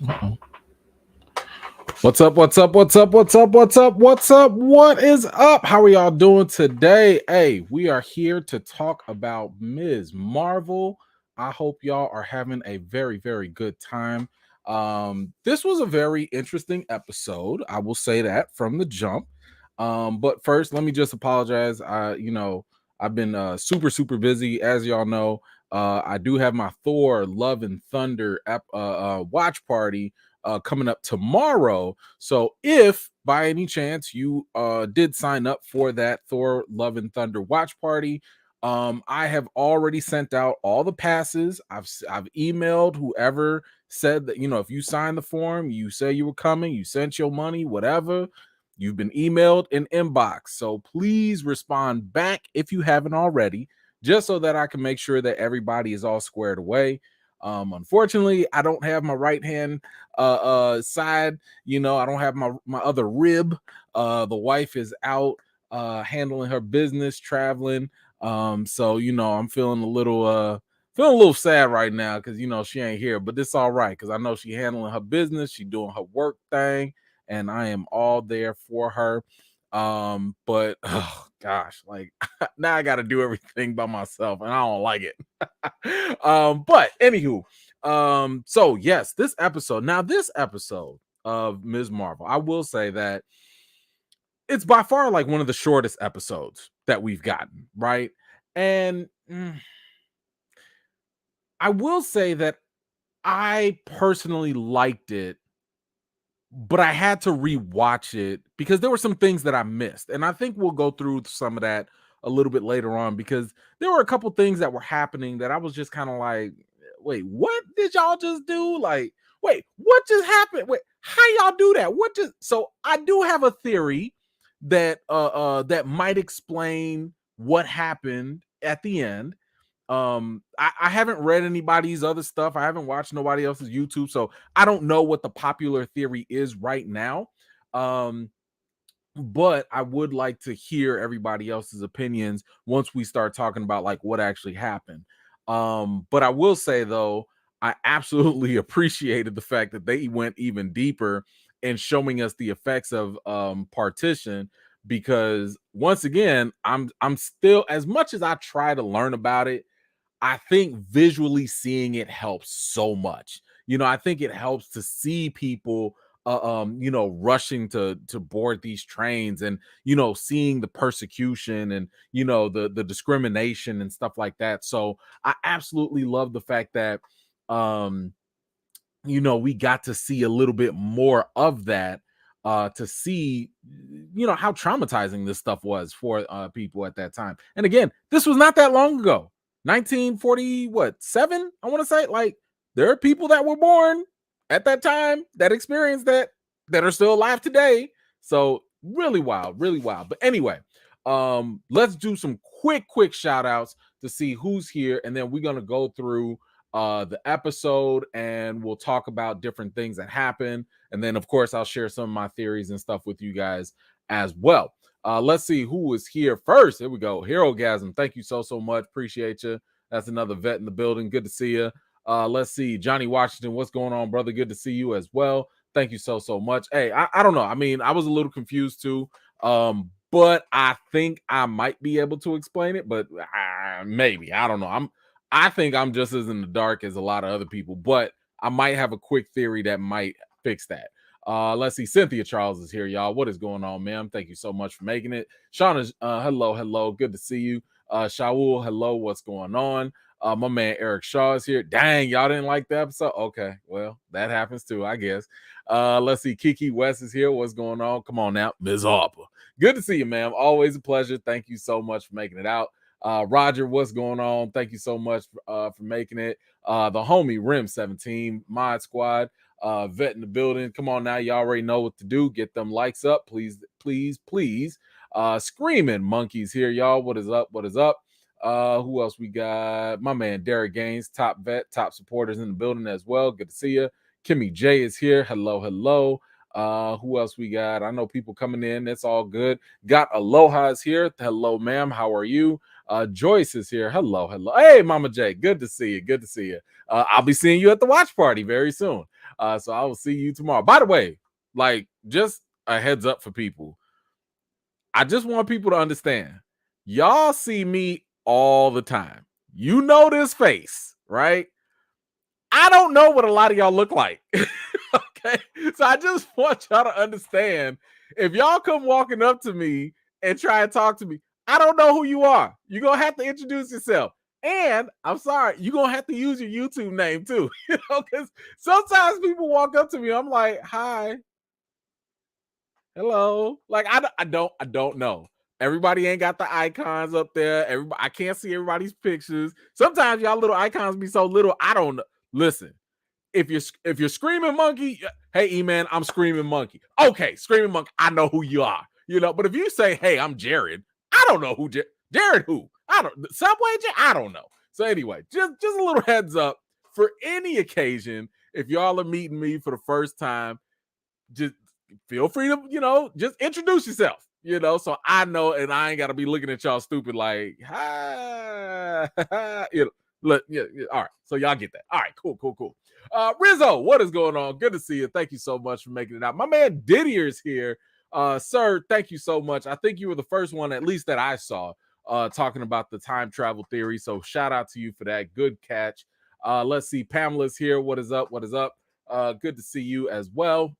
Uh-oh. What's up? What's up? What's up? What's up? What's up? What's up? What is up? How are y'all doing today? Hey, we are here to talk about Ms. Marvel. I hope y'all are having a very, very good time. This was a very interesting episode. I will say that from the jump. But first, let me just apologize. I've been super, super busy, as y'all know. I do have my Thor Love and Thunder watch party coming up tomorrow. So if by any chance you did sign up for that Thor Love and Thunder watch party, I have already sent out all the passes. I've emailed whoever said that, if you signed the form, you say you were coming, you sent your money, whatever. You've been emailed and inbox. So please respond back if you haven't already, just so that I can make sure that everybody is all squared away. Unfortunately, I don't have my right hand side. I don't have my other rib. The wife is out handling her business, traveling. So I'm feeling a little sad right now because she ain't here, but it's all right because I know she handling her business, she doing her work thing, and I am all there for her. But oh gosh, like now I got to do everything by myself, and I don't like it. But anywho, so yes, this episode of Ms. Marvel, I will say that it's by far like one of the shortest episodes that we've gotten, right? And I will say that I personally liked it, but I had to rewatch it because there were some things that I missed. And I think we'll go through some of that a little bit later on because there were a couple things that were happening that I was just kind of like, wait, what did y'all just do? Like, wait, what just happened? Wait, how y'all do that? What just so I do have a theory that might explain what happened at the end. I haven't read anybody's other stuff. I haven't watched nobody else's YouTube, so I don't know what the popular theory is right now. Um, but I would like to hear everybody else's opinions once we start talking about like what actually happened. But I will say though, I absolutely appreciated the fact that they went even deeper in showing us the effects of partition because once again, I'm still, as much as I try to learn about it, I think visually seeing it helps so much. I think it helps to see people rushing to board these trains and seeing the persecution and the discrimination and stuff like that. So I absolutely love the fact that um we got to see a little bit more of that to see how traumatizing this stuff was for people at that time. And again, this was not that long ago. 1940 what 7, I want to say. Like, there are people that were born at that time that experienced that are still alive today. So really wild, really wild. But anyway, let's do some quick shout outs to see who's here, and then we're gonna go through the episode and we'll talk about different things that happen. And then, of course, I'll share some of my theories and stuff with you guys as well. Let's see who is here first. Here we go. Herogasm. Thank you so much. Appreciate you. That's another vet in the building. Good to see you. Let's see. Johnny Washington. What's going on, brother? Good to see you as well. Thank you so much. Hey, I don't know. I mean, I was a little confused too. But I think I might be able to explain it, but maybe. I don't know. I think I'm just as in the dark as a lot of other people, but I might have a quick theory that might fix that. Let's see. Cynthia Charles is here, y'all. What is going on, ma'am? Thank you so much for making it. Shauna, hello. Good to see you. Shaul, hello. What's going on? My man Eric Shaw is here. Dang, y'all didn't like the episode? Okay, well, that happens too, I guess. Let's see. Kiki West is here. What's going on? Come on now. Ms. Harper. Good to see you, ma'am. Always a pleasure. Thank you so much for making it out. Roger, what's going on? Thank you so much for making it. The homie Rim 17 Mod Squad, vet in the building. Come on now, you already know what to do. Get them likes up, please. Screaming monkeys here, y'all. What is up? Who else we got? My man Derek Gaines, top vet, top supporters in the building as well. Good to see you. Kimmy J is here. Hello. Who else we got? I know people coming in. It's all good. Got Aloha's here. Hello, ma'am. How are you? Joyce is here. Hello. Hey, Mama J. Good to see you. I'll be seeing you at the watch party very soon. So I will see you tomorrow. By the way, like, just a heads up for people. I just want people to understand. Y'all see me all the time. You know this face, right? I don't know what a lot of y'all look like. Okay. So I just want y'all to understand, if y'all come walking up to me and try and talk to me, I don't know who you are. You're going to have to introduce yourself. And I'm sorry, you're going to have to use your YouTube name too. Because sometimes people walk up to me, I'm like, hi, hello. Like, I don't know. Everybody ain't got the icons up there. Everybody, I can't see everybody's pictures. Sometimes y'all little icons be so little, I don't know. Listen, if you're screaming monkey, hey E-Man, I'm screaming monkey. Okay, screaming monkey, I know who you are. But if you say, hey, I'm Jared, I don't know who Jared who. I don't Subway Jared, I don't know. So anyway, just a little heads up for any occasion. If y'all are meeting me for the first time, just feel free to, just introduce yourself. So I know, and I ain't gotta be looking at y'all stupid like, hi. Look, yeah, all right. So y'all get that. All right, cool. Rizzo, what is going on? Good to see you. Thank you so much for making it out. My man Didier's here. Sir, thank you so much. I think you were the first one, at least that I saw, talking about the time travel theory. So shout out to you for that. Good catch. Let's see. Pamela's here. What is up? Good to see you as well.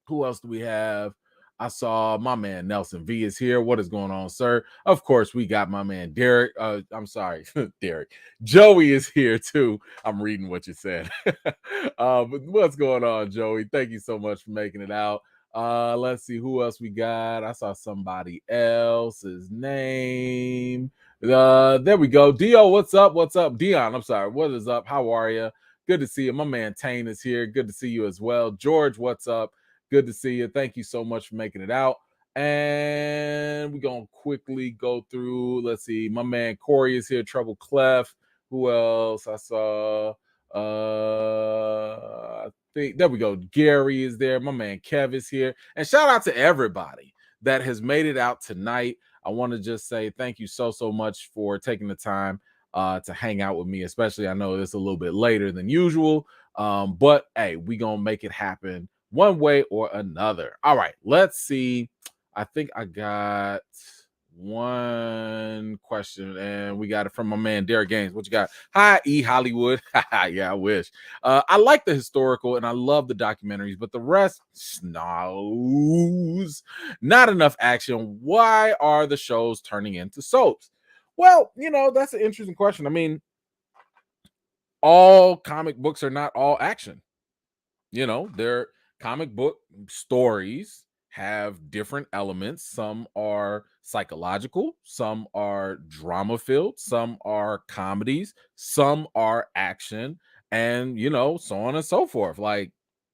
Who else do we have? I saw my man Nelson V is here. What is going on, sir? Of course, we got my man Derek. I'm sorry, Derek. Joey is here too. I'm reading what you said. But what's going on, Joey? Thank you so much for making it out. Let's see who else we got. I saw somebody else's name. There we go. Dio, what's up? Dion, I'm sorry. What is up? How are you? Good to see you. My man Tane is here. Good to see you as well. George, what's up? Good to see you. Thank you so much for making it out. And we're going to quickly go through. Let's see. My man Corey is here. Trouble Clef. Who else? I saw. I think there we go. Gary is there. My man Kev is here. And shout out to everybody that has made it out tonight. I want to just say thank you so much for taking the time to hang out with me, especially I know it's a little bit later than usual. But hey, we gonna make it happen one way or another. All right, let's see. I think I got one question, and we got it from my man Derek Gaines. What you got? Hi, E Hollywood. Yeah, I wish. I like the historical and I love the documentaries, but the rest, snooze. Not enough action. Why are the shows turning into soaps? Well, that's an interesting question. I mean, all comic books are not all action. Their comic book stories have different elements. Some are psychological, some are drama filled, some are comedies, some are action, and so on and so forth. Like,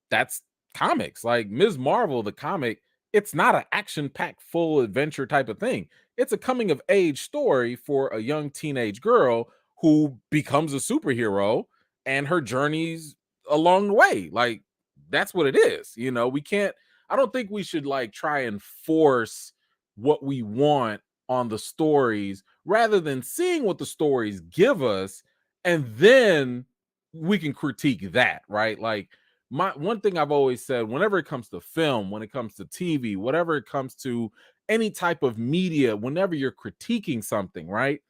that's comics. Like Ms. Marvel, the comic, it's not an action-packed full adventure type of thing. It's a coming of age story for a young teenage girl who becomes a superhero and her journeys along the way. Like, that's what it is. We can't, I don't think we should like try and force what we want on the stories rather than seeing what the stories give us, and then we can critique that, right? Like, my one thing I've always said, whenever it comes to film, when it comes to TV, whatever it comes to any type of media, whenever you're critiquing something, right?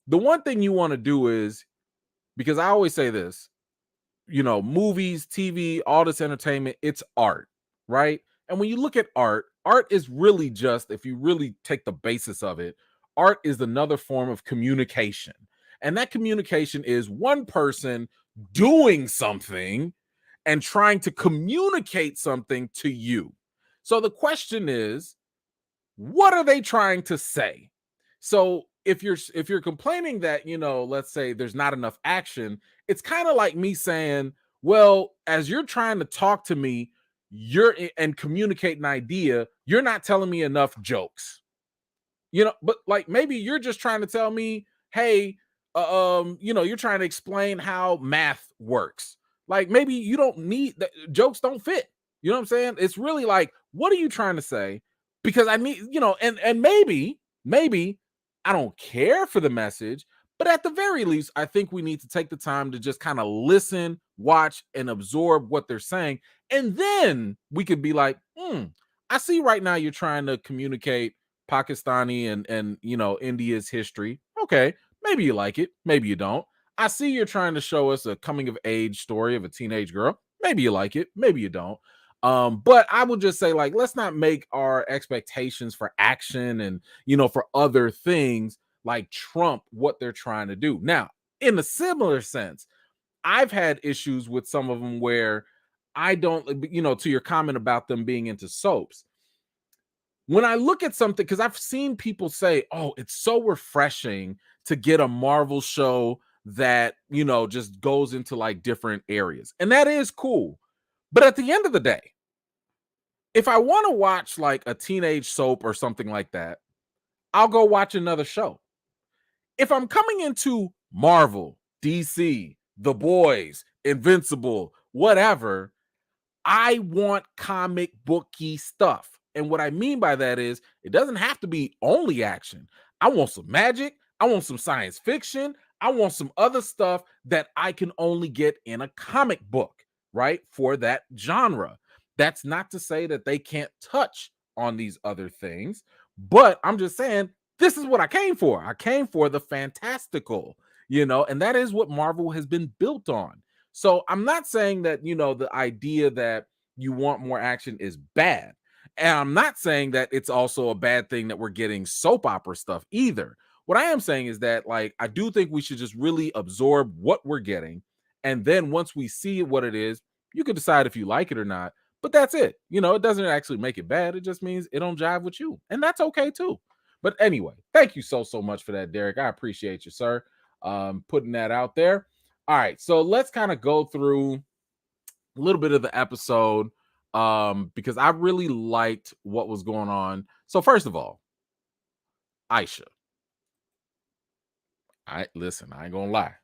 The one thing you want to do is, because I always say this, movies, TV, all this entertainment, it's art, right? And when you look at art is really just, if you really take the basis of it, art is another form of communication. And that communication is one person doing something and trying to communicate something to you. So the question is, what are they trying to say? So if you're complaining that, let's say there's not enough action, it's kind of like me saying, well, as you're trying to talk to me, and communicate an idea, you're not telling me enough jokes. But like, maybe you're just trying to tell me, hey, you're trying to explain how math works. Like, maybe you don't need that, jokes don't fit. You know what I'm saying? It's really like, what are you trying to say? Because I need, and maybe I don't care for the message, but at the very least, I think we need to take the time to just kind of listen watch and absorb what they're saying, and then we could be like, I see right now you're trying to communicate Pakistani and India's history. Okay, maybe you like it, maybe you don't. I see you're trying to show us a coming of age story of a teenage girl. Maybe you like it, maybe you don't. But I would just say, like, let's not make our expectations for action and for other things like trump what they're trying to do. Now, in a similar sense, I've had issues with some of them where I don't, to your comment about them being into soaps. When I look at something, because I've seen people say, oh, it's so refreshing to get a Marvel show that, just goes into like different areas. And that is cool. But at the end of the day, if I want to watch like a teenage soap or something like that, I'll go watch another show. If I'm coming into Marvel, DC, The Boys, Invincible, whatever, I want comic booky stuff. And what I mean by that is it doesn't have to be only action. I want some magic. I want some science fiction. I want some other stuff that I can only get in a comic book, right? For that genre. That's not to say that they can't touch on these other things, but I'm just saying this is what I came for. I came for the fantastical, and that is what Marvel has been built on. So I'm not saying that, the idea that you want more action is bad. And I'm not saying that it's also a bad thing that we're getting soap opera stuff either. What I am saying is that, like, I do think we should just really absorb what we're getting. And then once we see what it is, you can decide if you like it or not. But that's it. It doesn't actually make it bad. It just means it don't jive with you. And that's okay too. But anyway, thank you so much for that, Derek. I appreciate you, sir, putting that out there. All right, so let's kind of go through a little bit of the episode because I really liked what was going on. So first of all, Aisha. Listen, I ain't gonna lie.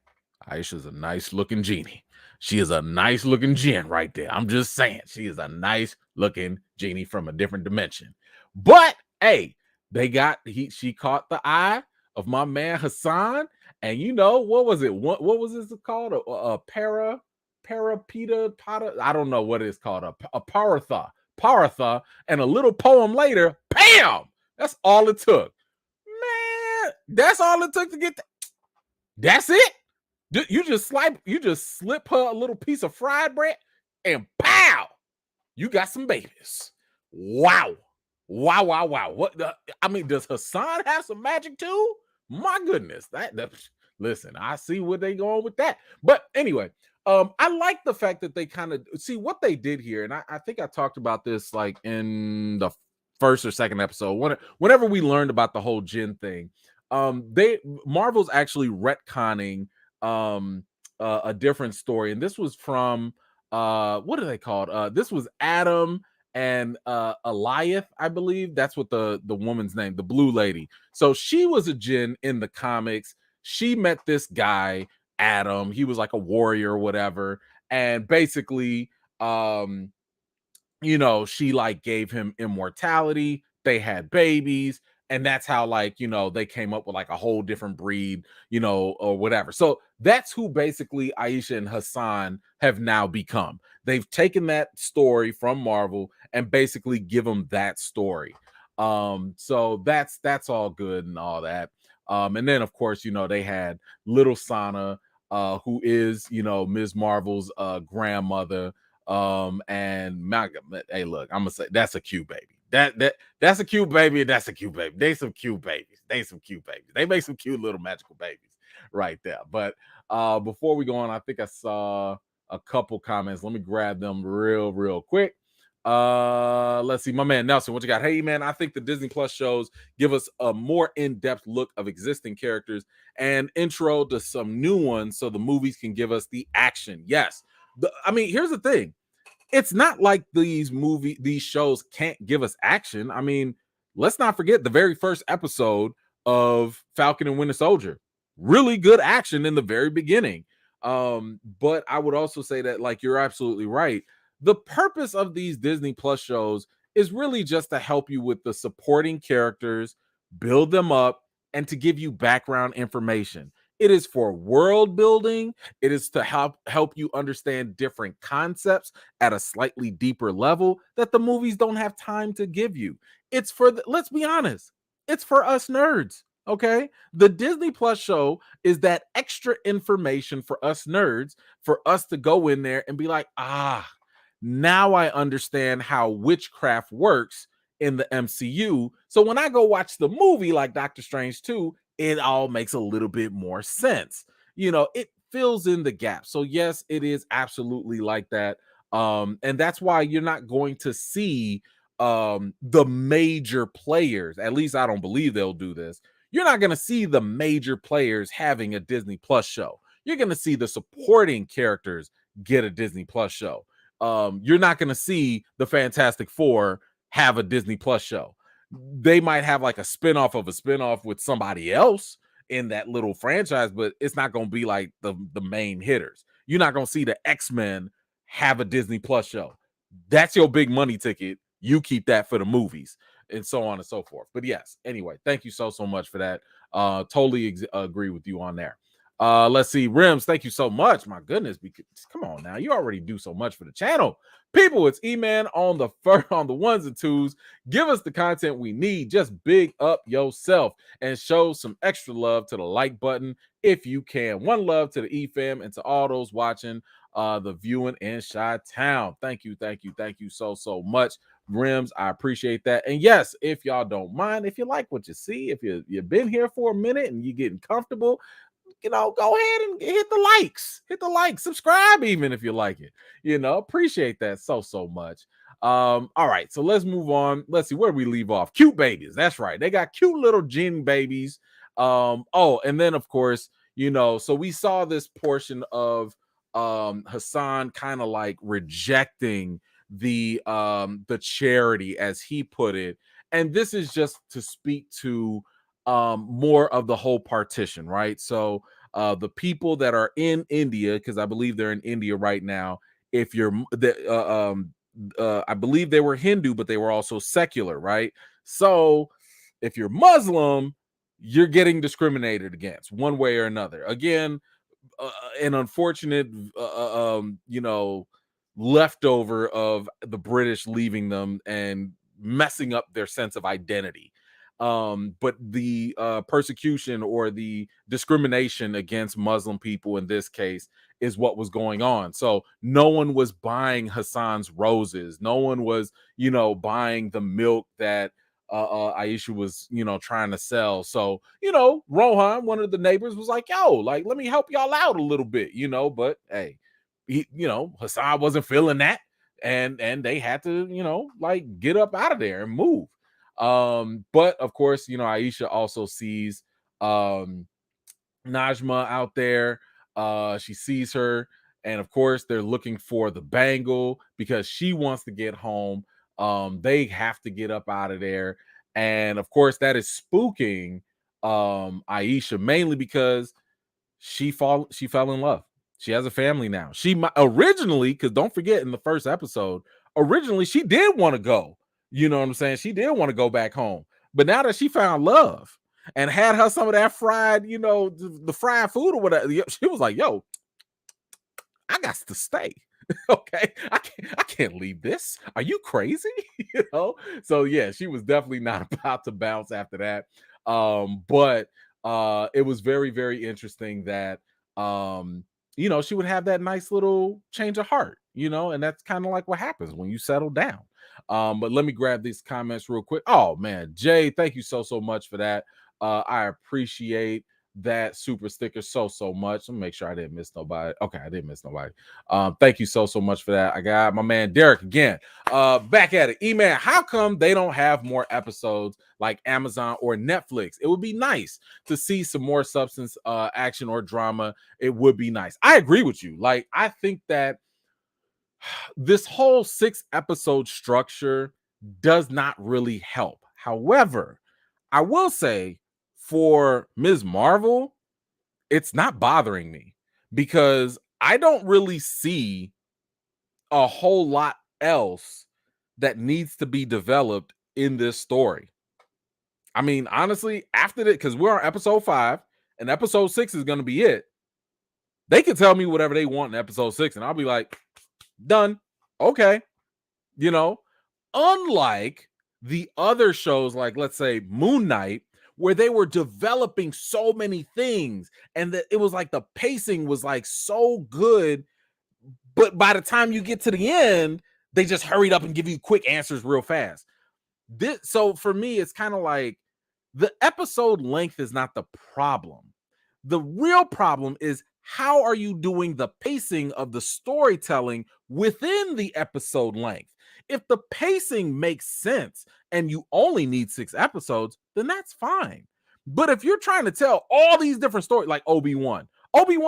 Aisha's a nice looking genie. She is a nice looking Djinn right there. I'm just saying, she is a nice looking genie from a different dimension. But hey, she caught the eye of my man Hassan, and what was it? What was this called? A parapita pata? I don't know what it's called. A paratha, and a little poem later, bam! That's all it took. Man, that's all it took to get that's it. You just slip her a little piece of fried bread, and pow, you got some babies. Wow. What does Hassan have some magic too? My goodness, listen, I see where they going with that. But anyway, I like the fact that they kind of see what they did here, and I think I talked about this like in the first or second episode. Whenever we learned about the whole Djinn thing, Marvel's actually retconning a different story, and this was from what are they called? This was Adam and Eliath, I believe. That's what the woman's name, the blue lady. So she was a Djinn in the comics. She met this guy, Adam. He was like a warrior or whatever, and basically she like gave him immortality. They had babies, and that's how they came up with like a whole different breed, or whatever. So that's who basically Aisha and Hassan have now become. They've taken that story from Marvel and basically give them that story. So that's all good and all that. And then of course, they had little Sana, who is Ms. Marvel's grandmother. And hey, look, I'm gonna say that's a cute baby. That's a cute baby. That's a cute baby. They some cute babies. They make some cute little magical babies right there. But before we go on, I think I saw a couple comments. Let me grab them real quick. Let's see, my man Nelson, what you got? Hey man, I think the Disney Plus shows give us a more in-depth look of existing characters and intro to some new ones so the movies can give us the action. Yes. Here's the thing. It's not like these shows can't give us action. I mean, let's not forget the very first episode of Falcon and Winter Soldier. Really good action in the very beginning. But I would also say that, like, you're absolutely right. The purpose of these Disney Plus shows is really just to help you with the supporting characters, build them up, and to give you background information. It is for world building. It is to help you understand different concepts at a slightly deeper level that the movies don't have time to give you. It's for let's be honest, it's for us nerds. Okay, the Disney Plus show is that extra information for us nerds, for us to go in there and be like, now I understand how witchcraft works in the MCU. So when I go watch the movie like Doctor Strange 2, it all makes a little bit more sense. It fills in the gap. So yes, it is absolutely like that. And that's why you're not going to see the major players. At least I don't believe they'll do this. You're not going to see the major players having a Disney Plus show. You're going to see the supporting characters get a Disney Plus show. You're not going to see the Fantastic Four have a Disney Plus show. They might have like a spinoff of a spinoff with somebody else in that little franchise, but it's not going to be like the main hitters. You're not going to see the X-Men have a Disney Plus show. That's your big money ticket. You keep that for the movies and so on and so forth. But yes, anyway, thank you so much for that. Totally agree with you on there. Let's see. Rims, thank you so much. My goodness, come on now. You already do so much for the channel. People, it's E-Man on the ones and twos. Give us the content we need. Just big up yourself and show some extra love to the like button if you can. One love to the E-Fam and to all those watching the viewing in Chi-Town. Thank you so much. Rims, I appreciate that. And yes, if y'all don't mind, if you like what you see, if you've been here for a minute and you're getting comfortable, go ahead and hit the likes, subscribe even if you like it, appreciate that so much. All right, so let's move on. Let's see where we leave off. Cute babies, that's right, they got cute little Djinn babies. And then of course, so we saw this portion of Hassan kind of like rejecting the charity, as he put it, and this is just to speak to more of the whole partition, right? So the people that are in India, because I believe they're in India right now, if you're I believe they were Hindu, but they were also secular, right? So if you're Muslim, you're getting discriminated against one way or another. Again, an unfortunate leftover of the British leaving them and messing up their sense of identity. But the persecution or the discrimination against Muslim people in this case is what was going on. So no one was buying Hassan's roses. No one was, buying the milk that Aisha was, trying to sell. So, Rohan, one of the neighbors, was like, yo, like, let me help y'all out a little bit, but hey, Hassan wasn't feeling that. And they had to, like, get up out of there and move. But of course, Aisha also sees Najma out there. She sees her, and of course, they're looking for the bangle because she wants to get home. They have to get up out of there, and of course, that is spooking Aisha, mainly because she fell in love. She has a family now. She originally, because don't forget, in the first episode, originally she did want to go. You know what I'm saying? She did want to go back home. But now that she found love and had her some of that fried, the fried food or whatever, she was like, yo, I got to stay. Okay. I can't leave this. Are you crazy? So yeah, she was definitely not about to bounce after that. But it was very, very interesting that she would have that nice little change of heart, and that's kind of like what happens when you settle down. But let me grab these comments real quick. Oh man, Jay, thank you so much for that. I appreciate that super sticker so much. Let me make sure I didn't miss nobody. Okay, I didn't miss nobody. Thank you so much for that. I got my man Derek again. Back at it. E-Man, how come they don't have more episodes like Amazon or Netflix? It would be nice to see some more substance, action or drama. It would be nice. I agree with you. Like, I think that this whole 6-episode structure does not really help. However, I will say for Ms. Marvel, it's not bothering me because I don't really see a whole lot else that needs to be developed in this story. I mean, honestly, after that, because we're on episode 5, and episode 6 is going to be it, they can tell me whatever they want in episode 6, and I'll be like, done. Okay. You know, unlike the other shows, like let's say Moon Knight, where they were developing so many things, and that it was like the pacing was like so good, but by the time you get to the end, they just hurried up and give you quick answers real fast. So for me, it's kind of like the episode length is not the problem. The real problem is, how are you doing the pacing of the storytelling within the episode length? If the pacing makes sense and you only need 6 episodes, then that's fine. But if you're trying to tell all these different stories, like Obi-Wan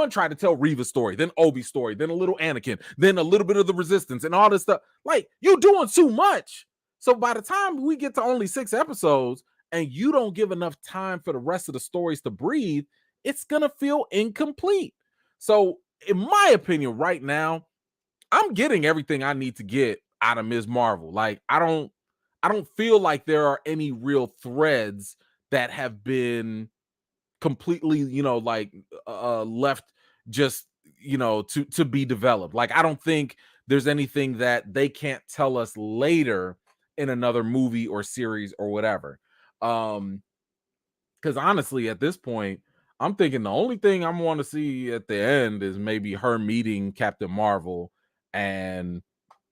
tried to tell Reva's story, then Obi's story, then a little Anakin, then a little bit of the Resistance and all this stuff. Like, you're doing too much. So by the time we get to only 6 episodes and you don't give enough time for the rest of the stories to breathe, it's going to feel incomplete. So in my opinion, right now, I'm getting everything I need to get out of Ms. Marvel. Like, I don't feel like there are any real threads that have been completely, left just, to be developed. Like, I don't think there's anything that they can't tell us later in another movie or series or whatever. Because honestly, at this point, I'm thinking the only thing I want to see at the end is maybe her meeting Captain Marvel and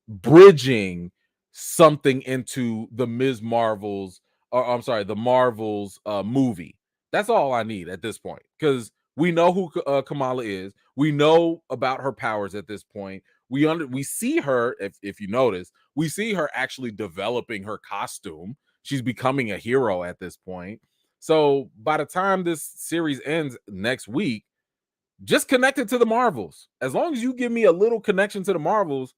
bridging something into the Ms. Marvel's, or I'm sorry, the Marvel's movie. That's all I need at this point, because we know who Kamala is. We know about her powers at this point. We see her, if you notice, we see her actually developing her costume. She's becoming a hero at this point. So by the time this series ends next week, just connect it to the Marvels. As long as you give me a little connection to the Marvels,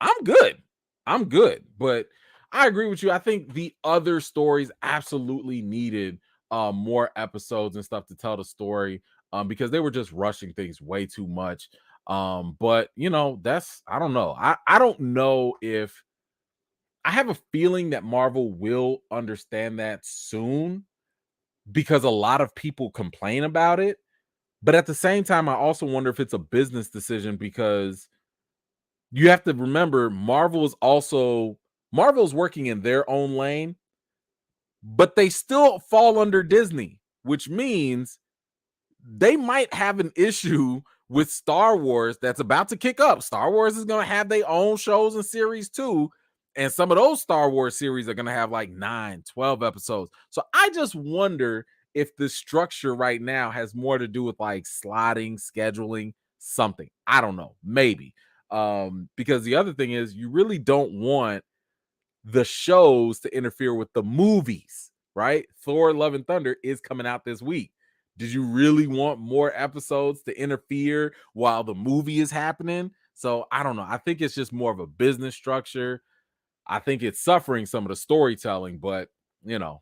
I'm good. I'm good. But I agree with you. I think the other stories absolutely needed more episodes and stuff to tell the story, because they were just rushing things way too much. But I don't know. I don't know if I have a feeling that Marvel will understand that soon, because a lot of people complain about it. But at the same time, I also wonder if it's a business decision, because you have to remember Marvel's working in their own lane, but they still fall under Disney, which means they might have an issue with Star Wars that's about to kick up. Star Wars is going to have their own shows and series too. And some of those Star Wars series are going to have like 9, 12 episodes. So I just wonder if the structure right now has more to do with like slotting, scheduling, something. I don't know. Maybe. Because the other thing is, you really don't want the shows to interfere with the movies, right? Thor Love and Thunder is coming out this week. Did you really want more episodes to interfere while the movie is happening? So I don't know. I think it's just more of a business structure. I think it's suffering some of the storytelling, but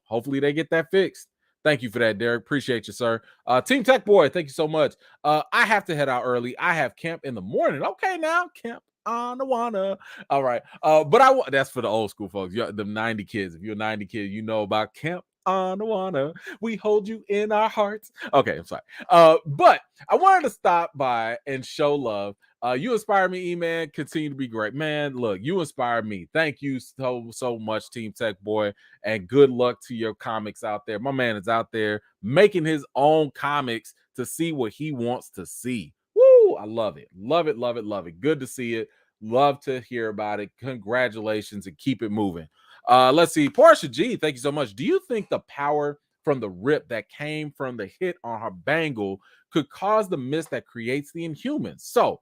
hopefully they get that fixed. Thank you for that, Derek. Appreciate you, sir. Team Tech Boy, thank you so much. I have to head out early. I have camp in the morning. Okay, now camp on the wanna. All right. But that's for the old school folks. The 90 kids. If you're a 90 kid, you know about camp on the wanna. We hold you in our hearts. Okay, I'm sorry. But I wanted to stop by and show love. You inspire me, E-Man. Continue to be great. Man, look, you inspire me. Thank you so much, Team Tech Boy, and good luck to your comics out there. My man is out there making his own comics to see what he wants to see. Woo! I love it. Love it, love it, love it. Good to see it. Love to hear about it. Congratulations and keep it moving. Let's see. Portia G, thank you so much. Do you think the power from the rip that came from the hit on her bangle could cause the mist that creates the Inhumans? So,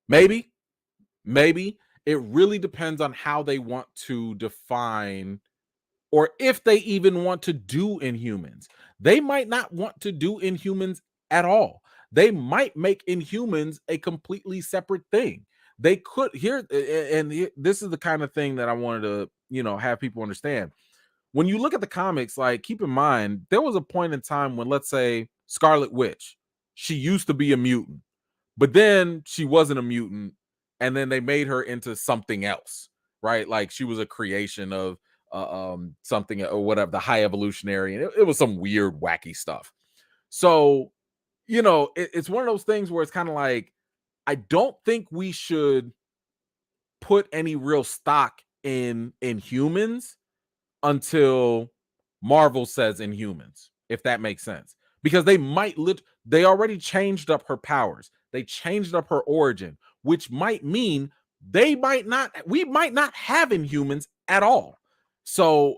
maybe it really depends on how they want to define, or if they even want to do Inhumans. They might not want to do Inhumans at all. They might make Inhumans a completely separate thing. They could this is the kind of thing that I wanted to have people understand. When you look at the comics, like, keep in mind there was a point in time when, let's say, Scarlet Witch, she used to be a mutant, but then she wasn't a mutant, and then they made her into something else, right? Like, she was a creation of something or whatever, the high evolutionary, and it was some weird, wacky stuff. So, it's one of those things where it's kind of like, I don't think we should put any real stock in humans until Marvel says Inhumans, if that makes sense. Because they already changed up her powers. They changed up her origin, which might mean we might not have Inhumans at all. So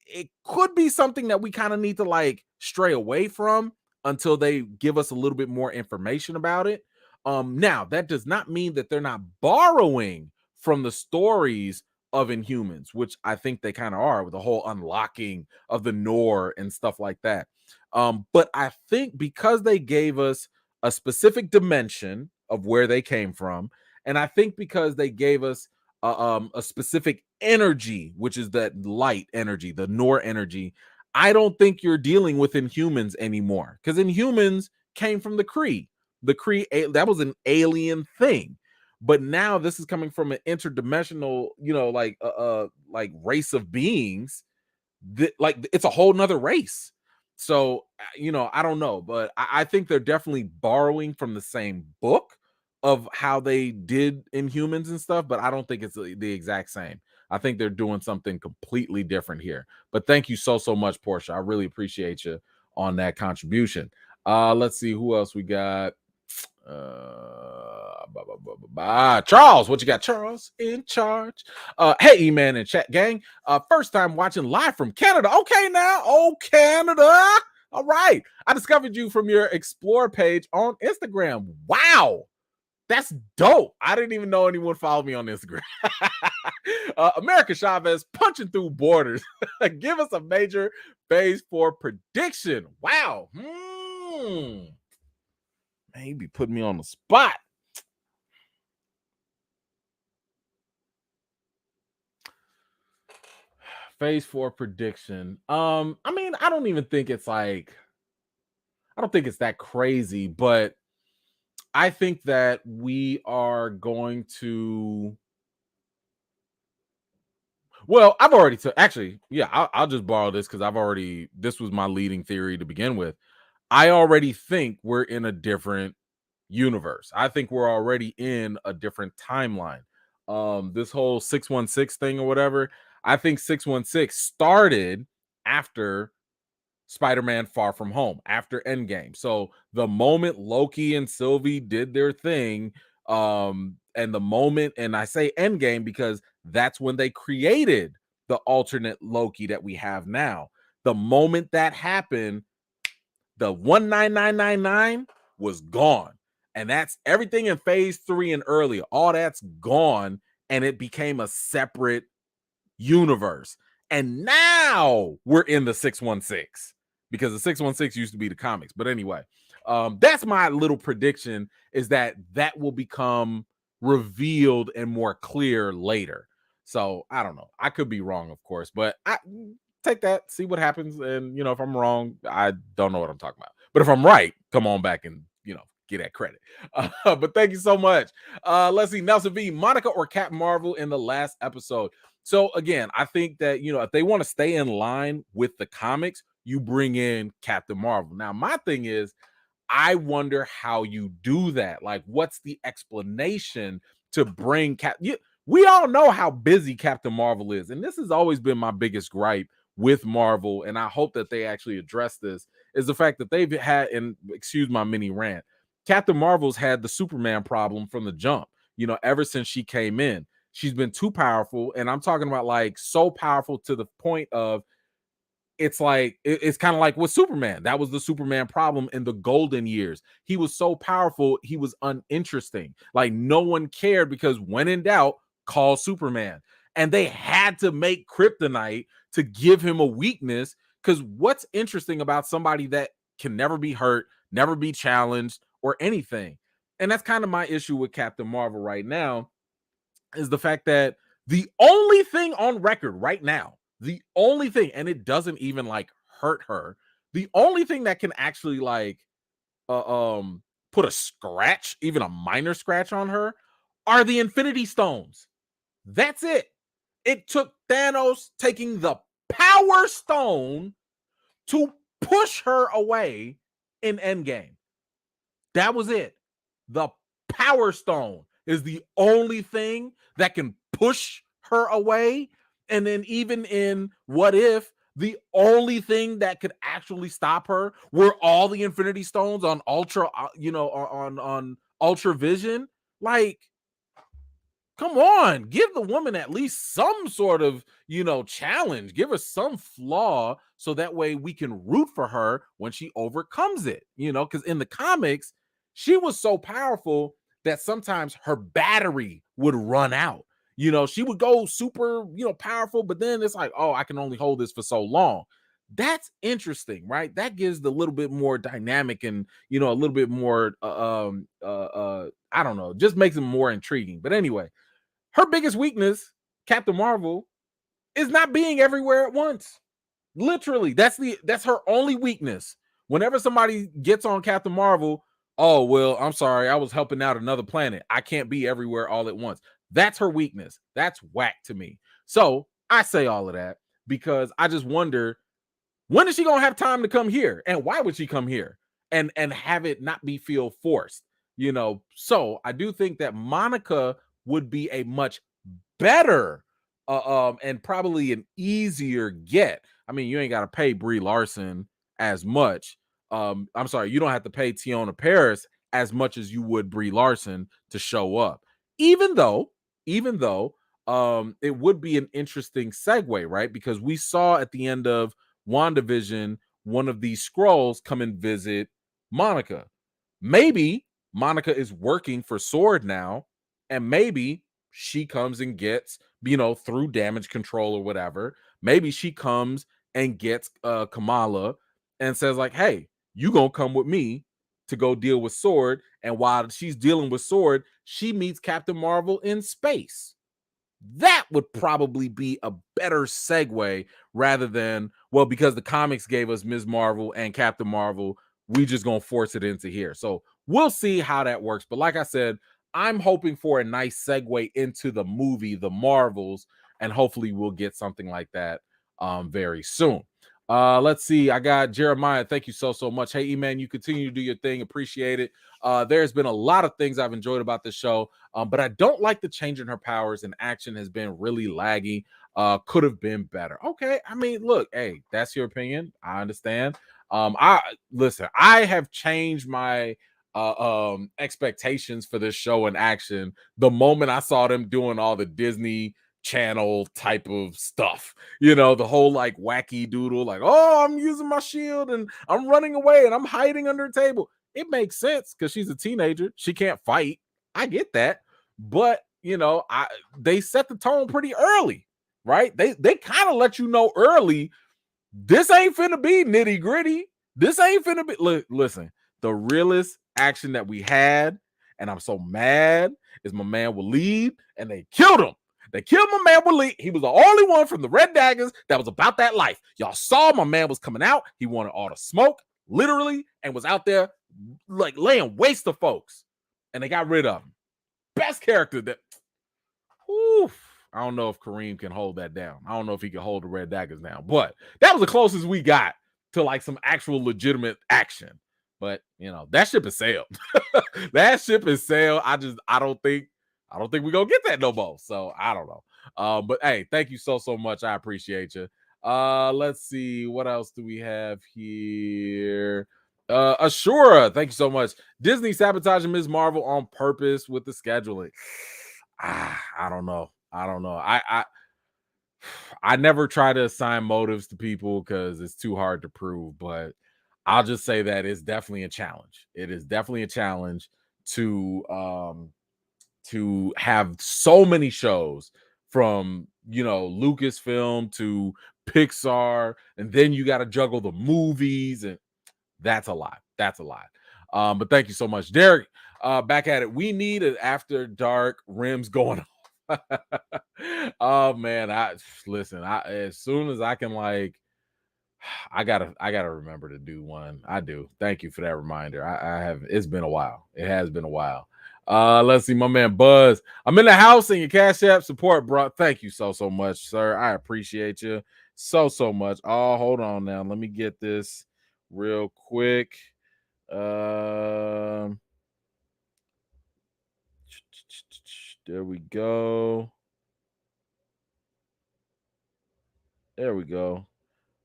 it could be something that we kind of need to like stray away from until they give us a little bit more information about it. Now that does not mean that they're not borrowing from the stories of Inhumans, which I think they kind of are, with the whole unlocking of the Nor and stuff like that. But I think because they gave us a specific dimension of where they came from, and I think because they gave us a specific energy, which is that light energy, the Nor energy, I don't think you're dealing with Inhumans anymore, because Inhumans came from the Kree. The Kree, that was an alien thing. But now this is coming from an interdimensional, like race of beings that, like, it's a whole nother race. So I don't know, but I think they're definitely borrowing from the same book of how they did Inhumans and stuff, but I don't think it's the exact same. I think they're doing something completely different here. But thank you so much, Portia. I really appreciate you on that contribution. Let's see who else we got. Charles, what you got? Charles in charge. Hey, E-Man and chat gang. First time watching live from Canada. Okay, now, Canada. All right, I discovered you from your explore page on Instagram. Wow, that's dope. I didn't even know anyone followed me on Instagram. America Chavez punching through borders. Give us a major phase 4 prediction. Wow. Maybe put me on the spot. Phase 4 prediction. I mean, I don't think it's that crazy, but I think that we are going to. Well, I've already actually, yeah, I'll just borrow this because this was my leading theory to begin with. I already think we're in a different universe. I think we're already in a different timeline. This whole 616 thing or whatever, I think 616 started after Spider-Man Far From Home, after Endgame. So the moment Loki and Sylvie did their thing, and the moment, and I say Endgame because that's when they created the alternate Loki that we have now. The moment that happened, the 19999 was gone. And that's everything in phase 3 and earlier. All that's gone, and it became a separate universe. And now we're in the 616, because the 616 used to be the comics. But anyway, that's my little prediction, is that will become revealed and more clear later. So I don't know. I could be wrong, of course, but I take that, see what happens. And if I'm wrong, I don't know what I'm talking about. But if I'm right, come on back and get that credit. But thank you so much. Let's see. Nelson V, Monica or Captain Marvel in the last episode. So again, I think that if they want to stay in line with the comics, you bring in Captain Marvel. Now, my thing is, I wonder how you do that. Like, what's the explanation to bring we all know how busy Captain Marvel is, and this has always been my biggest gripe with Marvel, and I hope that they actually address this, is the fact that they've had, and excuse my mini rant, Captain Marvel's had the Superman problem from the jump. Ever since she came in, she's been too powerful, and I'm talking about like so powerful to the point of, it's like, it's kind of like with Superman. That was the Superman problem in the golden years. He was so powerful, he was uninteresting. Like, no one cared, because when in doubt, call Superman. And they had to make kryptonite to give him a weakness, because what's interesting about somebody that can never be hurt, never be challenged, or anything? And that's kind of my issue with Captain Marvel right now, is the fact that the only thing on record right now, the only thing, and it doesn't even like hurt her, the only thing that can actually like put a scratch, even a minor scratch on her, are the Infinity Stones. That's it. It took Thanos taking the Power Stone to push her away in Endgame. That was it. The Power Stone is the only thing that can push her away. And then even in What If, the only thing that could actually stop her were all the Infinity Stones on Ultra, on Ultra Vision. Like, come on, give the woman at least some sort of, challenge. Give her some flaw so that way we can root for her when she overcomes it, because in the comics, she was so powerful that sometimes her battery would run out. She would go super, powerful, but then it's like, oh, I can only hold this for so long. That's interesting, right? That gives the little bit more dynamic and, a little bit more, I don't know, just makes it more intriguing. But anyway, her biggest weakness, Captain Marvel, is not being everywhere at once. Literally, that's her only weakness. Whenever somebody gets on Captain Marvel, oh, well, I'm sorry, I was helping out another planet. I can't be everywhere all at once. That's her weakness. That's whack to me. So I say all of that because I just wonder, when is she gonna have time to come here? And why would she come here? And have it not be feel forced, So I do think that Monica would be a much better and probably an easier get. I mean, you ain't got to pay Brie Larson as much. I'm sorry, you don't have to pay Tiona Paris as much as you would Brie Larson to show up. Even though, it would be an interesting segue, right? Because we saw at the end of WandaVision one of these scrolls come and visit Monica. Maybe Monica is working for Sword now, and maybe she comes and gets, through damage control or whatever, maybe she comes and gets Kamala and says like, hey, you gonna come with me to go deal with Sword. And while she's dealing with Sword, she meets Captain Marvel in space. That would probably be a better segue rather than, well, because the comics gave us Ms. Marvel and Captain Marvel, we just gonna force it into here. So we'll see how that works. But like I said, I'm hoping for a nice segue into the movie, The Marvels, and hopefully we'll get something like that very soon. Let's see. I got Jeremiah. Thank you so much. Hey, E-Man, you continue to do your thing. Appreciate it. There's been a lot of things I've enjoyed about this show, but I don't like the change in her powers, and action has been really laggy. Could have been better. Okay, I mean, look, hey, that's your opinion. I understand. I listen. I have changed my expectations for this show and action the moment I saw them doing all the Disney Channel type of stuff, the whole like wacky doodle, like, oh, I'm using my shield and I'm running away and I'm hiding under a table. It makes sense because she's a teenager, she can't fight. I get that, but they set the tone pretty early, right? They kind of let you know early, this ain't finna be nitty gritty. This ain't finna be. Listen, the realest action that we had, and I'm so mad, is my man Waleed, and they killed him. They killed my man Waleed. He was the only one from the Red Daggers that was about that life. Y'all saw my man was coming out. He wanted all the smoke, literally, and was out there like laying waste to folks. And they got rid of him. Best character that. Oof. I don't know if Kareem can hold that down. I don't know if he can hold the Red Daggers down, but that was the closest we got to like some actual legitimate action. But that ship is sailed. That ship is sailed. I don't think we're gonna get that no more. So I don't know. But hey, thank you so much. I appreciate you. Let's see what else do we have here. Ashura, thank you so much. Disney sabotaging Ms. Marvel on purpose with the scheduling. I don't know. I never try to assign motives to people because it's too hard to prove, but I'll just say that it's definitely a challenge. It is definitely a challenge to have so many shows from Lucasfilm to Pixar, and then you got to juggle the movies, and that's a lot. But thank you so much, Derek. Back at it. We need an after dark rims going on. Oh man, as soon as I can, like, I gotta remember to do one. I do. Thank you for that reminder. I have. It's been a while. It has been a while. Let's see, my man Buzz. I'm in the house and your Cash App support, bro. Thank you so much, sir. I appreciate you so much. Oh, hold on now. Let me get this real quick. Um, there we go. There we go.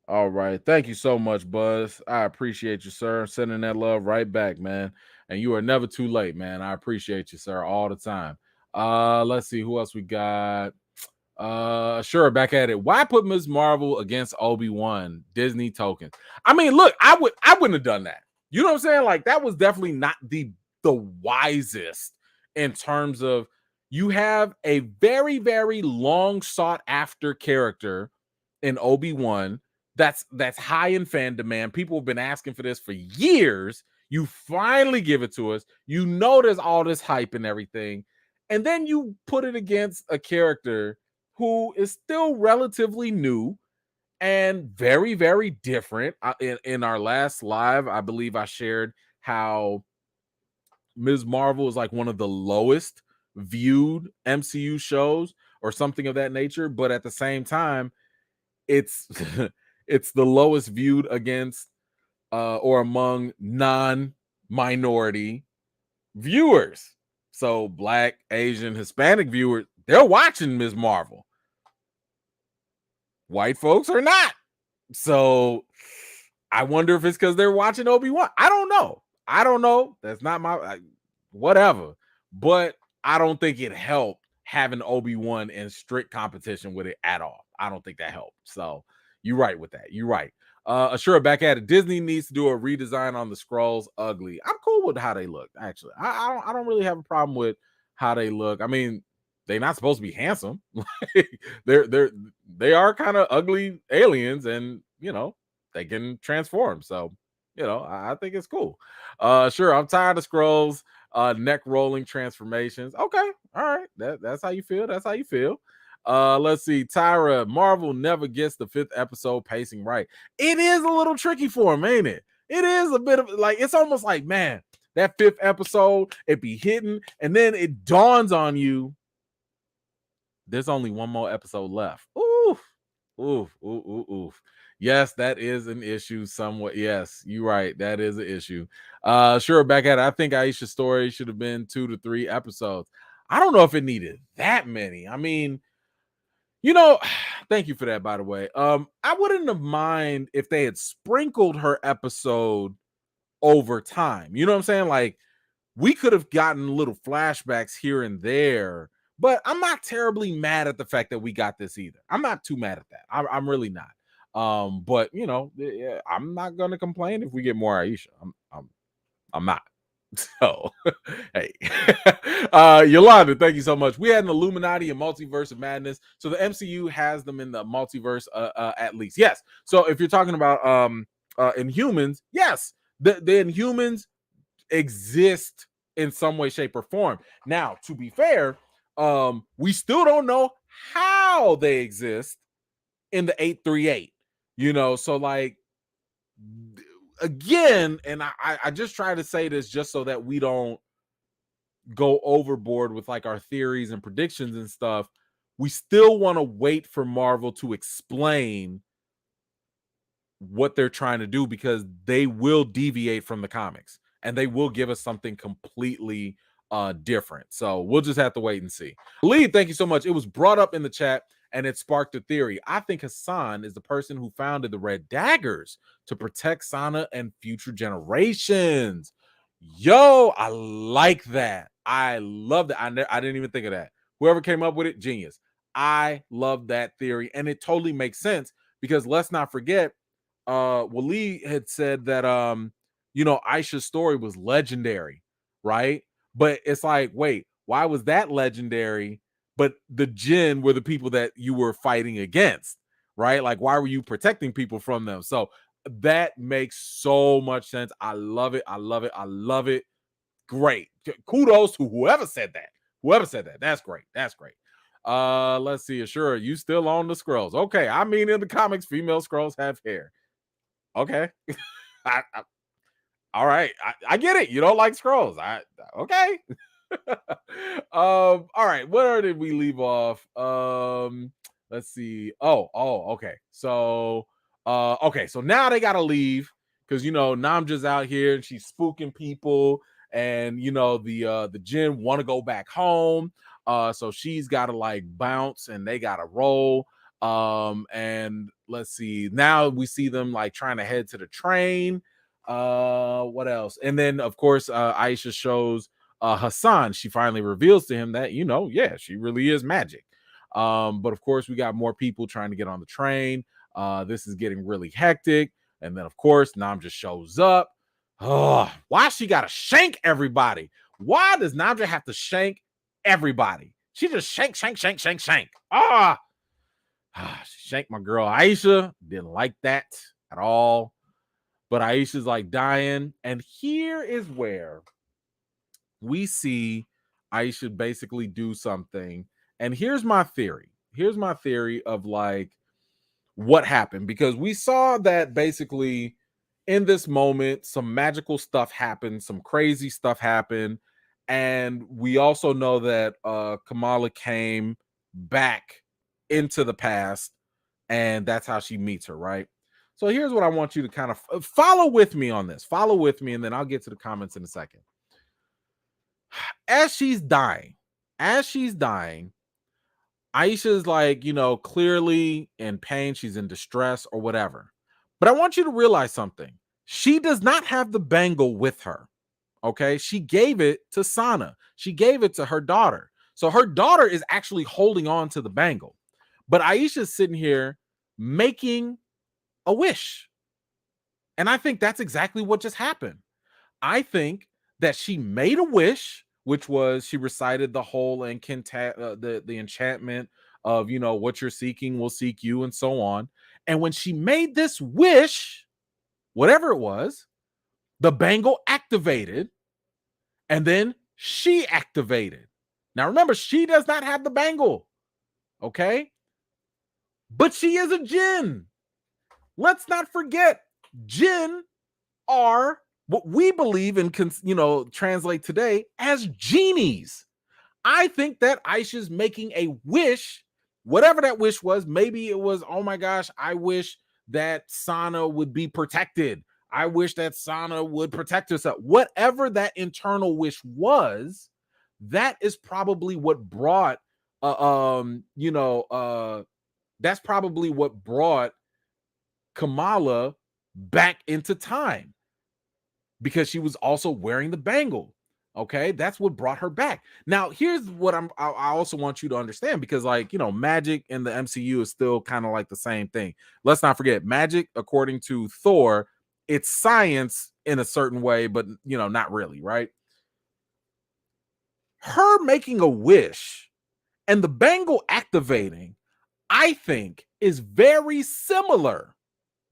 All right. Thank you so much, Buzz. I appreciate you, sir. Sending that love right back, man. And you are never too late, man. I appreciate you, sir, all the time. Let's see who else we got. Sure, back at it. Why put Ms. Marvel against Obi-Wan? Disney tokens. I mean, look, I wouldn't have done that. You know what I'm saying? Like, that was definitely not the wisest in terms of you have a very long sought after character in Obi-Wan that's high in fan demand. People have been asking for this for years. You finally give it to us. You know there's all this hype and everything. And then you put it against a character who is still relatively new and very different. In our last live, I believe I shared how Ms. Marvel is like one of the lowest viewed MCU shows or something of that nature, but at the same time, it's it's the lowest viewed against or among non-minority viewers. So Black, Asian, Hispanic viewers, they're watching Ms. Marvel. White folks are not. So I wonder if it's because they're watching Obi-Wan. I don't know. That's not my whatever. But I don't think it helped having Obi-Wan in strict competition with it at all. I don't think that helped. So you're right with that. You're right. Sure, back at it. Disney needs to do a redesign on the scrolls. Ugly. I'm cool with how they look. Actually, I don't really have a problem with how they look. I mean, they're not supposed to be handsome. They are kind of ugly aliens, and they can transform. So I think it's cool. Sure, I'm tired of scrolls. Neck rolling transformations. Okay, all right. That's how you feel. That's how you feel. Let's see. Tyra, Marvel never gets the 5th episode pacing right. It is a little tricky for him, ain't it? It is a bit of like, it's almost like, man, that 5th episode, it be hitting, and then it dawns on you there's only one more episode left. Oof, oof. Yes, that is an issue somewhat. Yes, you're right. That is an issue. Sure, back at it. I think Aisha's story should have been 2 to 3 episodes. I don't know if it needed that many. I mean, thank you for that, by the way. I wouldn't have mind if they had sprinkled her episode over time. You know what I'm saying? Like, we could have gotten little flashbacks here and there, but I'm not terribly mad at the fact that we got this either. I'm not too mad at that. I'm really not. But yeah, I'm not gonna complain if we get more Aisha. I'm not. So hey. Yolanda, thank you so much. We had an Illuminati and multiverse of madness. So the MCU has them in the multiverse at least. Yes. So if you're talking about Inhumans, yes, the Inhumans exist in some way, shape, or form. Now, to be fair, we still don't know how they exist in the 838. So like again, and I just try to say this just so that we don't go overboard with like our theories and predictions and stuff. We still want to wait for Marvel to explain what they're trying to do because they will deviate from the comics and they will give us something completely different. So we'll just have to wait and see. Lee, thank you so much. It was brought up in the chat and it sparked a theory. I think Hassan is the person who founded the Red Daggers to protect Sana and future generations. Yo, I like that. I love that. I didn't even think of that. Whoever came up with it, genius. I love that theory and it totally makes sense because let's not forget Waleed had said that Aisha's story was legendary, right? But it's like, wait, why was that legendary? But the Djinn were the people that you were fighting against, right? Like, why were you protecting people from them? So that makes so much sense. I love it. I love it. I love it. Great. Kudos to whoever said that. Whoever said that. That's great. That's great. Let's see. Sure, you still on the scrolls. Okay. I mean, in the comics, female scrolls have hair. Okay. I all right. I get it. You don't like scrolls. Okay. All right, where did we leave off? Let's see. Okay. So now they gotta leave because Namja's out here and she's spooking people, and the Djinn want to go back home. So she's gotta like bounce and they gotta roll. And let's see, now we see them like trying to head to the train. What else? And then of course Aisha shows Hassan. She finally reveals to him that yeah, she really is magic. But of course we got more people trying to get on the train. This is getting really hectic, and then of course Nam just shows up. Why she gotta shank everybody? Why does Namja have to shank everybody? She just shank. She shanked my girl Aisha. Didn't like that at all. But Aisha's like dying. And here is where we see Aisha basically do something. And here's my theory. Here's my theory of like what happened. Because we saw that basically in this moment, some magical stuff happened, some crazy stuff happened. And we also know that Kamala came back into the past, and that's how she meets her, right? So here's what I want you to kind of follow with me on this. Follow with me, and then I'll get to the comments in a second. As she's dying, Aisha's like, clearly in pain. She's in distress or whatever. But I want you to realize something. She does not have the bangle with her. Okay. She gave it to Sana. She gave it to her daughter. So her daughter is actually holding on to the bangle. But Aisha's sitting here making a wish. And I think that's exactly what just happened. I think that she made a wish, which was she recited the whole the enchantment of, what you're seeking will seek you, and so on. And when she made this wish, whatever it was, the bangle activated, and then she activated. Now remember, she does not have the bangle, okay? But she is a Djinn. Let's not forget, Djinn are what we believe and can, translate today as genies. I think that Aisha's making a wish, whatever that wish was. Maybe it was, oh my gosh, I wish that Sana would be protected. I wish that Sana would protect herself. Whatever that internal wish was, that is probably what brought, that's probably what brought Kamala back into time, because she was also wearing the bangle. Okay, that's what brought her back. Now, here's what I also want you to understand, because magic in the MCU is still kind of like the same thing. Let's not forget, magic, according to Thor, it's science in a certain way, but not really, right? Her making a wish and the bangle activating, I think, is very similar.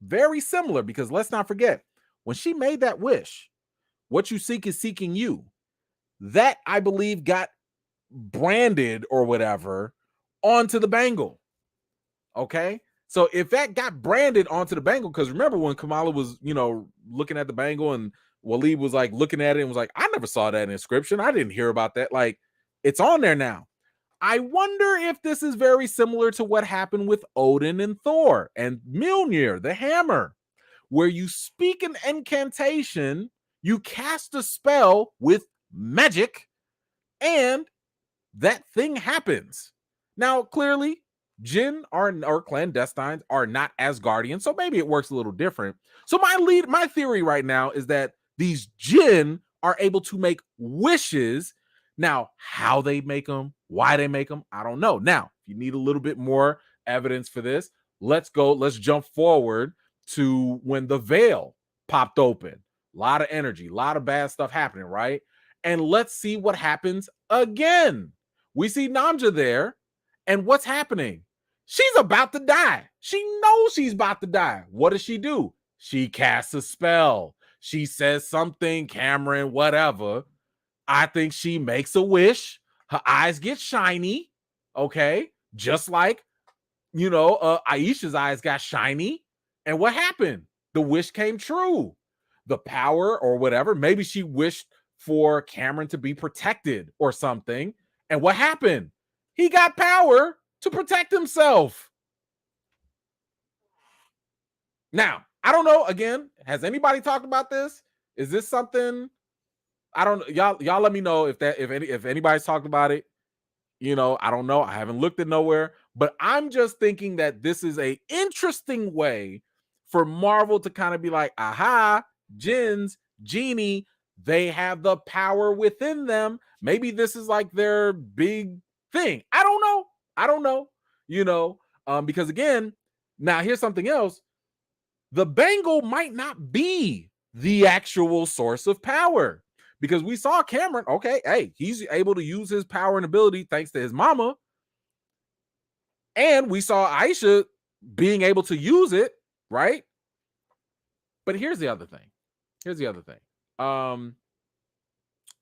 Very similar, because let's not forget, when she made that wish, what you seek is seeking you. That, I believe, got branded or whatever onto the bangle. Okay? So if that got branded onto the bangle, because remember when Kamala was, looking at the bangle and Waleed was like looking at it and was like, I never saw that inscription. I didn't hear about that. Like, it's on there now. I wonder if this is very similar to what happened with Odin and Thor and Mjolnir, the hammer, where you speak an incantation, you cast a spell with magic, and that thing happens. Now, clearly, Djinn or clandestines are not Asgardian, so maybe it works a little different. So my theory right now is that these Djinn are able to make wishes. Now, how they make them, why they make them, I don't know. Now, if you need a little bit more evidence for this, let's jump forward to when the veil popped open. A lot of energy, a lot of bad stuff happening, right? And let's see what happens again. We see Namja there, and what's happening? She's about to die. She knows she's about to die. What does she do? She casts a spell. She says something, Cameron, whatever. I think she makes a wish. Her eyes get shiny, okay? Just like, Aisha's eyes got shiny. And what happened? The wish came true. The power or whatever, maybe she wished for Cameron to be protected or something. And what happened? He got power to protect himself. Now, I don't know. Again, has anybody talked about this? Is this something? I don't. Y'all let me know if anybody's talked about it. I don't know. I haven't looked at nowhere, but I'm just thinking that this is a interesting way for Marvel to kind of be like, aha, Djinn's genie, they have the power within them. Maybe this is like their big thing. I don't know. I don't know. Because again, now here's something else. The bangle might not be the actual source of power. Because we saw Cameron, okay, hey, he's able to use his power and ability thanks to his mama. And we saw Aisha being able to use it, right? But here's the other thing.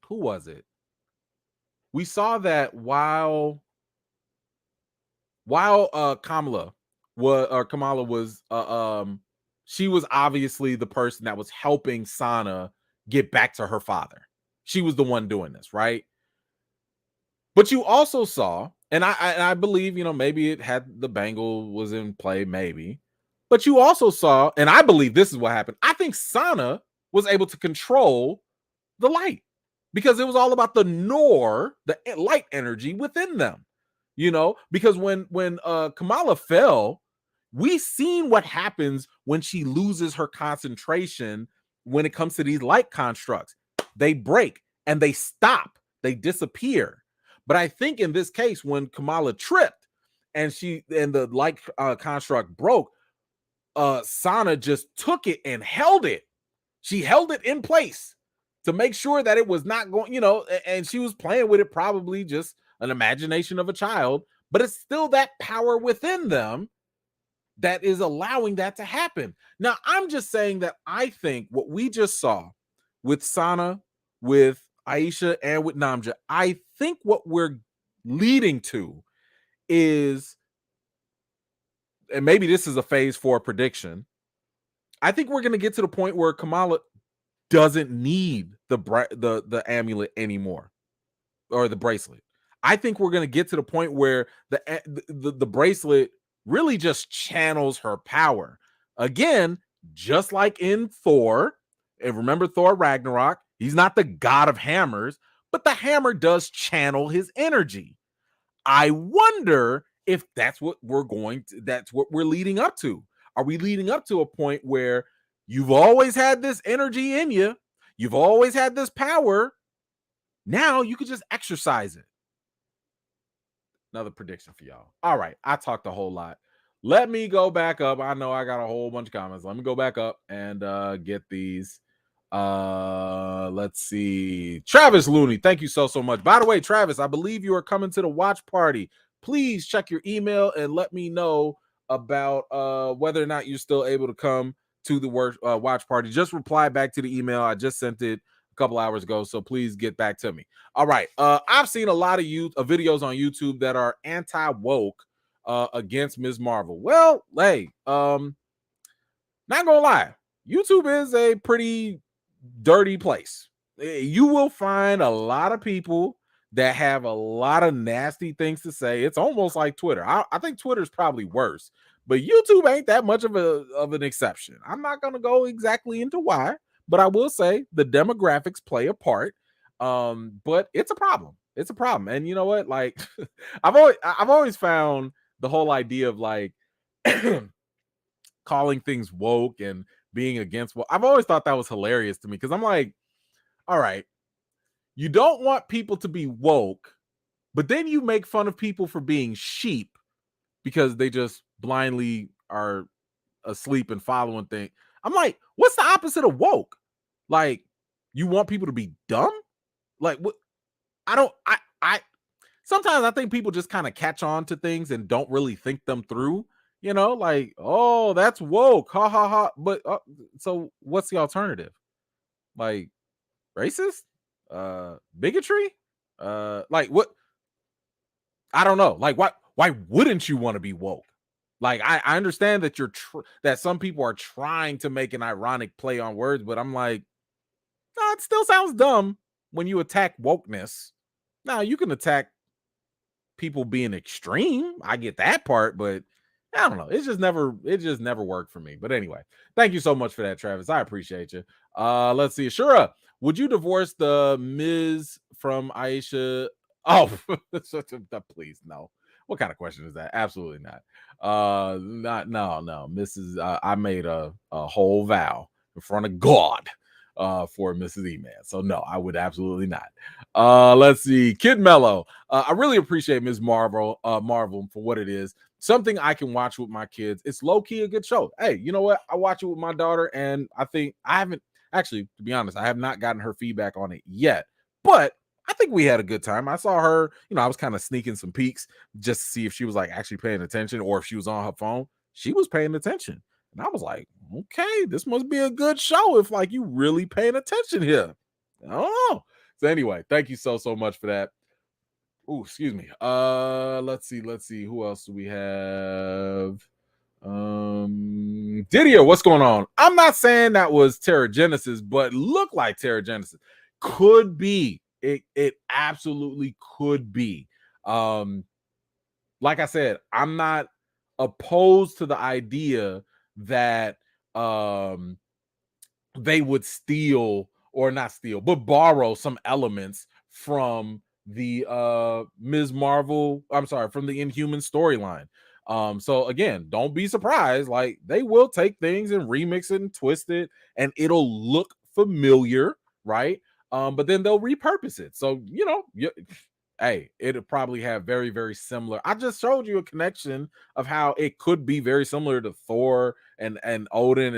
Who was it? We saw that while Kamala was she was obviously the person that was helping Sana get back to her father. She was the one doing this, right? But you also saw, and I believe, maybe it had the bangle was in play, maybe. But you also saw, and I believe this is what happened. I think Sana was able to control the light because it was all about the light energy within them. Because when Kamala fell, we seen what happens when she loses her concentration when it comes to these light constructs. They break and they stop, they disappear. But I think in this case, when Kamala tripped and the light construct broke, Sana just took it and held it. She held it in place to make sure that it was not going, and she was playing with it, probably just an imagination of a child, but it's still that power within them that is allowing that to happen. Now, I'm just saying that I think what we just saw with Sana, with Aisha, and with Namja, I think what we're leading to is, and maybe this is a phase 4 prediction, I think we're going to get to the point where Kamala doesn't need the amulet anymore, or the bracelet. I think we're going to get to the point where the bracelet really just channels her power. Again, just like in Thor, and remember Thor Ragnarok, he's not the god of hammers, but the hammer does channel his energy. I wonder if that's what that's what we're leading up to. Are we leading up to a point where you've always had this energy in you, you've always had this power, now you could just exercise it? Another prediction for y'all. All right, I talked a whole lot. Let me go back up. I know I got a whole bunch of comments. Let me go back up and get these. Let's see. Travis Looney, thank you so much. By the way, Travis, I believe you are coming to the watch party. Please check your email and let me know about whether or not you're still able to come to the watch party. Just reply back to the email. I just sent it a couple hours ago, so please get back to me. All right. I've seen a lot of videos on YouTube that are anti-woke against Ms. Marvel. Well, hey, not gonna lie, YouTube is a pretty dirty place. You will find a lot of people that have a lot of nasty things to say. It's almost like Twitter. I think Twitter is probably worse, but YouTube ain't that much of an exception. I'm not gonna go exactly into why, but I will say the demographics play a part. But it's a problem. It's a problem. And you know what? Like, I've always found the whole idea of like calling things woke and being against woke, I've always thought that was hilarious to me, because I'm like, all right, you don't want people to be woke, but then you make fun of people for being sheep because they just blindly are asleep and following things. I'm like, what's the opposite of woke? Like, you want people to be dumb? Like, what? I sometimes I think people just kind of catch on to things and don't really think them through, like, oh, that's woke, ha ha ha. But so what's the alternative? Like, racist? Bigotry? Like, what? I don't know. Like, why wouldn't you want to be woke? Like, I understand that that some people are trying to make an ironic play on words, but I'm like, no, it still sounds dumb. when you attack wokeness. Now you can attack people being extreme. I get that part, but I don't know. It just never worked for me. But anyway, thank you so much for that, Travis. I appreciate you. Let's see. Shura, would you divorce the Ms. from Aisha? Oh, please no. What kind of question is that? Absolutely not. Not no. Mrs. I made a whole vow in front of God for Mrs. E-Man. So no, I would absolutely not. Let's see. Kid Mello. I really appreciate Ms. Marvel for what it is. Something I can watch with my kids. It's low-key a good show. Hey, you know what? I watch it with my daughter, and I think I haven't actually, to be honest, I have not gotten her feedback on it yet. But I think we had a good time. I saw her, I was kind of sneaking some peeks just to see if she was like actually paying attention or if she was on her phone. She was paying attention. And I was like, okay, this must be a good show if like you really paying attention here. I don't know. So anyway, thank you so much for that. Oh, excuse me. Let's see. Who else do we have? Didier, what's going on? I'm not saying that was Terrigenesis, but looked like Terrigenesis. Could be. It absolutely could be. Like I said, I'm not opposed to the idea that they would steal or not steal, but borrow some elements from the Ms. Marvel, I'm sorry, from the Inhuman storyline. So again, don't be surprised. Like they will take things and remix it and twist it, and it'll look familiar, right? But then they'll repurpose it. So hey, it'll probably have very, very similar. I just showed you a connection of how it could be very similar to Thor and Odin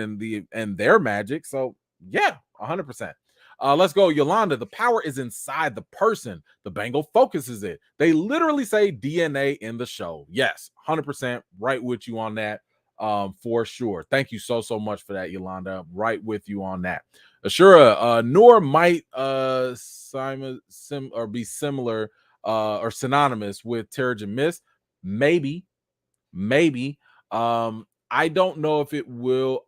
and their magic. So yeah, 100%. Let's go, Yolanda. The power is inside the person. The bangle focuses it. They literally say DNA in the show. Yes, 100% right with you on that. For sure. Thank you so much for that, Yolanda. Right with you on that. Ashura, Noor might be similar or synonymous with Terrigen Mist. Maybe. I don't know if it will.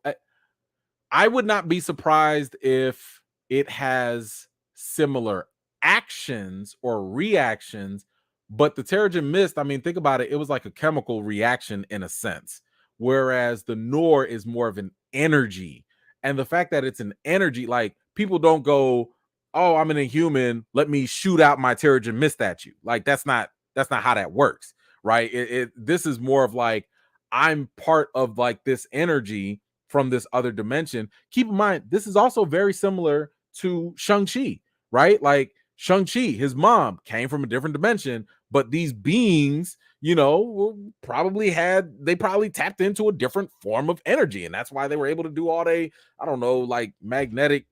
I would not be surprised if it has similar actions or reactions, but the Terrigen Mist, I mean, think about it, it was like a chemical reaction in a sense, whereas the Nor is more of an energy. And the fact that it's an energy, like people don't go, "Oh, I'm an Inhuman, let me shoot out my Terrigen Mist at you." Like that's not how that works, right? This is more of like I'm part of like this energy from this other dimension. Keep in mind, this is also very similar to Shang-Chi, right? Like Shang-Chi, his mom came from a different dimension, but these beings, they probably tapped into a different form of energy. And that's why they were able to do all I don't know, like magnetic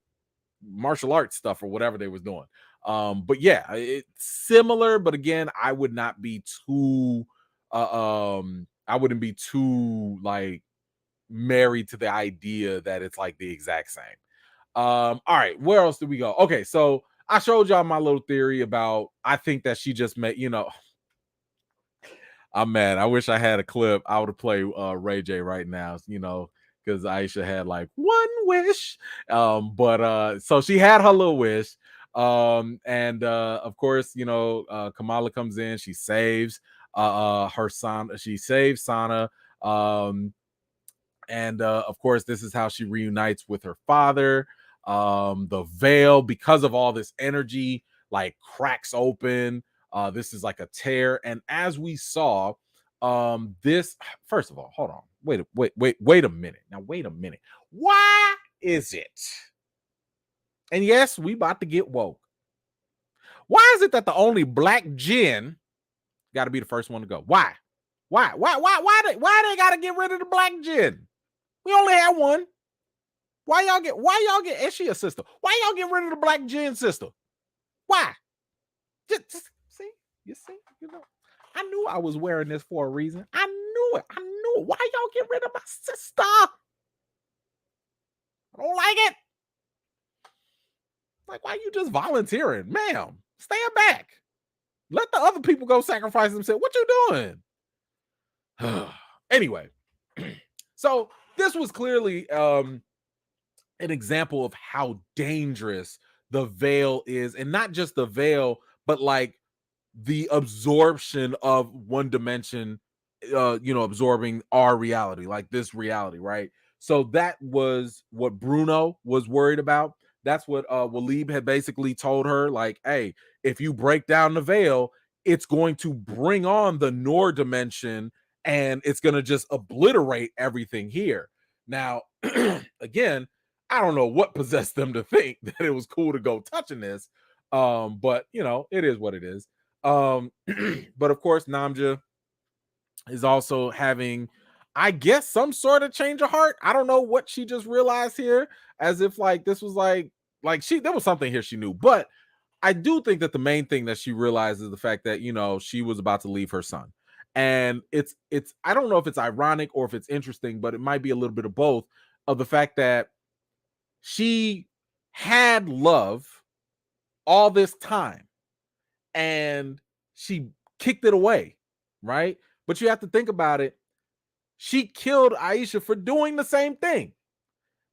martial arts stuff or whatever they was doing. But yeah, it's similar, but again, I would not be too I wouldn't be too like married to the idea that it's like the exact same. All right, where else do we go? Okay, so I showed y'all my little theory about I think that she just made, I'm mad. I wish I had a clip. I would have played Ray J right now, because Aisha had like one wish. But so she had her little wish. And of course, Kamala comes in, she saves her son, she saves Sana. And of course, this is how she reunites with her father. The veil, because of all this energy, like cracks open. This is like a tear. And as we saw, this first of all, hold on. Wait a minute. Now, wait a minute. Why is it? And yes, we about to get woke. Why is it that the only black Djinn got to be the first one to go? Why? Why they gotta get rid of the black Djinn? We only have one. Why y'all get is she a sister? Why y'all get rid of the black Djinn sister? Why? Just see, I knew I was wearing this for a reason. I knew it. Why y'all get rid of my sister? I don't like it. Like, why you just volunteering? Ma'am, stand back. Let the other people go sacrifice themselves. What you doing? Anyway, so this was clearly an example of how dangerous the veil is, and not just the veil, but like the absorption of one dimension, absorbing our reality, like this reality, right? So that was what Bruno was worried about. That's what Walib had basically told her, like, hey, if you break down the veil, it's going to bring on the Noor dimension and it's going to just obliterate everything here. Now, again, I don't know what possessed them to think that it was cool to go touching this. But it is what it is. But of course, Namja is also having, I guess, some sort of change of heart. I don't know what she just realized here, as if like this was like she there was something here she knew. But I do think that the main thing that she realized is the fact that she was about to leave her son. And it's I don't know if it's ironic or if it's interesting, but it might be a little bit of both, of the fact that she had love all this time and she kicked it away, right? But you have to think about it. She killed Aisha for doing the same thing,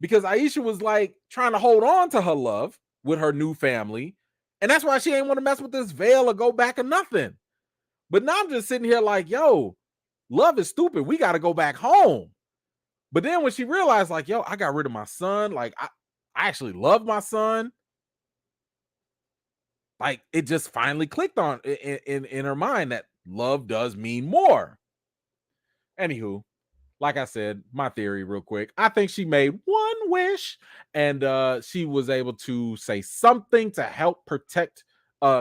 because Aisha was like trying to hold on to her love with her new family. And that's why she ain't want to mess with this veil or go back or nothing. But now I'm just sitting here like, yo, love is stupid. We got to go back home. But then when she realized, like, yo, I got rid of my son, like, I actually love my son. Like, it just finally clicked on in her mind that love does mean more. Anywho, like I said, my theory real quick, I think she made one wish and she was able to say something to help protect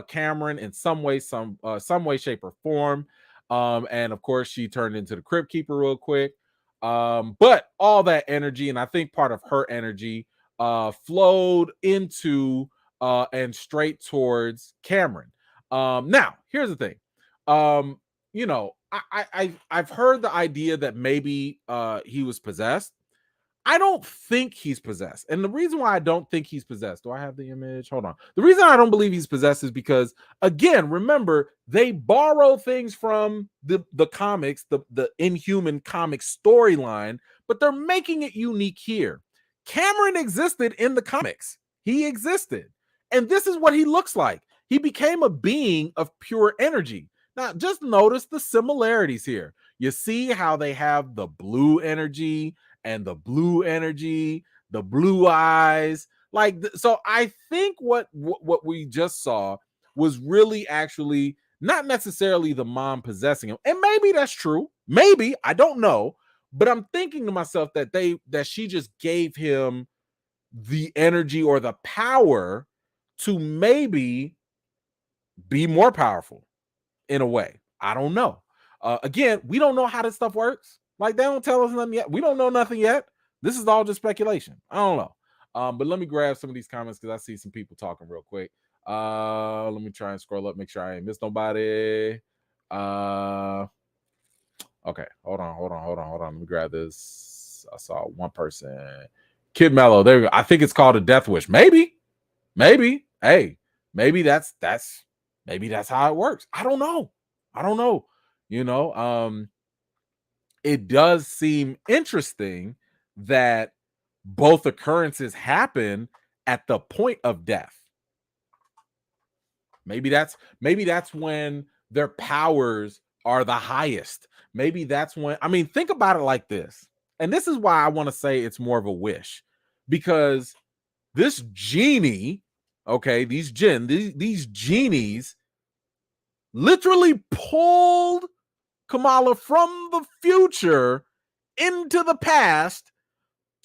Cameron in some way, some way, shape, or form. And of course, she turned into the Crypt Keeper real quick. But all that energy, and I think part of her energy, flowed into and straight towards Cameron. Now, here's the thing. I've heard the idea that maybe he was possessed. I don't think he's possessed. And the reason why I don't think he's possessed, do I have the image? Hold on. The reason I don't believe he's possessed is because, again, remember, they borrow things from the comics, the Inhuman comic storyline, but they're making it unique here. Cameron existed in the comics. He existed. And this is what he looks like. He became a being of pure energy. Now, just notice the similarities here. You see how they have the blue energy and the blue energy, the blue eyes. So I think what we just saw was really actually not necessarily the mom possessing him. And maybe that's true. Maybe, I don't know. But I'm thinking to myself that she just gave him the energy or the power to maybe be more powerful in a way. I don't know. Again, we don't know how this stuff works. Like, they don't tell us nothing yet. We don't know nothing yet. This is all just speculation. I don't know. But let me grab some of these comments because I see some people talking real quick. Let me try and scroll up, make sure I ain't missed nobody. Okay, hold on. Let me grab this. I saw one person. Kid Mello. There we go. I think it's called a death wish. Maybe. Hey, maybe that's how it works. I don't know. It does seem interesting that both occurrences happen at the point of death. Maybe that's when their powers are the highest. Maybe that's when, I mean, think about it like this. And this is why I want to say it's more of a wish, because this genie, okay, these Djinn, these genies literally pulled Kamala from the future into the past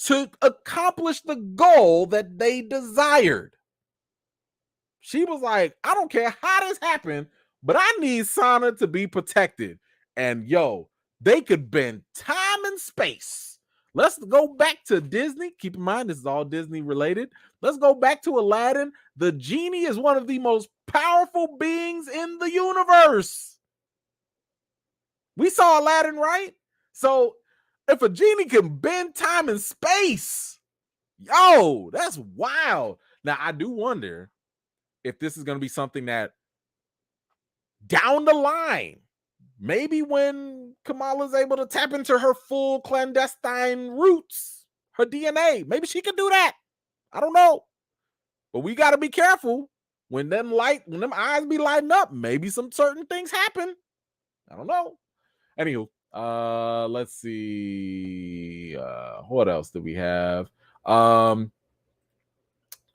to accomplish the goal that they desired. She was like, I don't care how this happened, but I need Sana to be protected. And yo, they could bend time and space. Let's go back to Disney. Keep in mind, this is all Disney related. Let's go back to Aladdin. The genie is one of the most powerful beings in the universe. We saw Aladdin, right? So if a genie can bend time and space, yo, that's wild. Now, I do wonder if this is going to be something that down the line, maybe when Kamala's able to tap into her full clandestine roots, her DNA, maybe she can do that. I don't know. but we got to be careful when them eyes be lighting up. Maybe some certain things happen. I don't know. Anywho, let's see. What else do we have?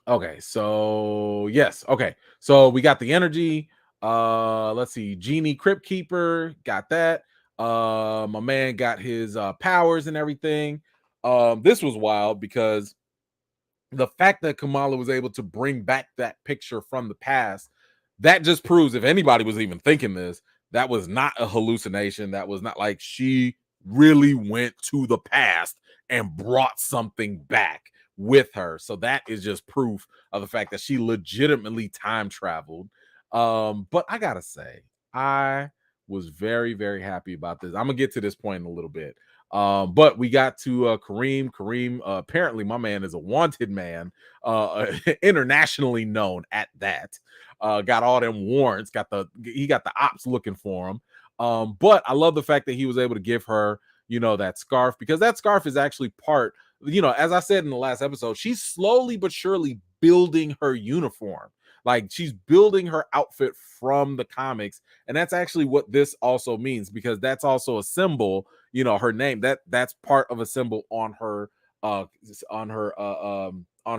Okay, so yes, okay. So we got the energy. Let's see, Genie Crypt Keeper, got that. My man got his powers and everything. This was wild because the fact that Kamala was able to bring back that picture from the past, that just proves if anybody was even thinking this, that was not a hallucination. That was not like she really went to the past and brought something back with her. So that is just proof of the fact that she legitimately time traveled. But I gotta say, I was very, very happy about this. I'm gonna get to this point in a little bit. But we got to Kareem. Kareem, apparently, my man is a wanted man, internationally known at that. Got all them warrants. He got the ops looking for him. But I love the fact that he was able to give her, that scarf, because that scarf is actually part. As I said in the last episode, she's slowly but surely building her uniform. Like she's building her outfit from the comics, and that's actually what this also means, because that's also a symbol. Her name, that's part of a symbol on her on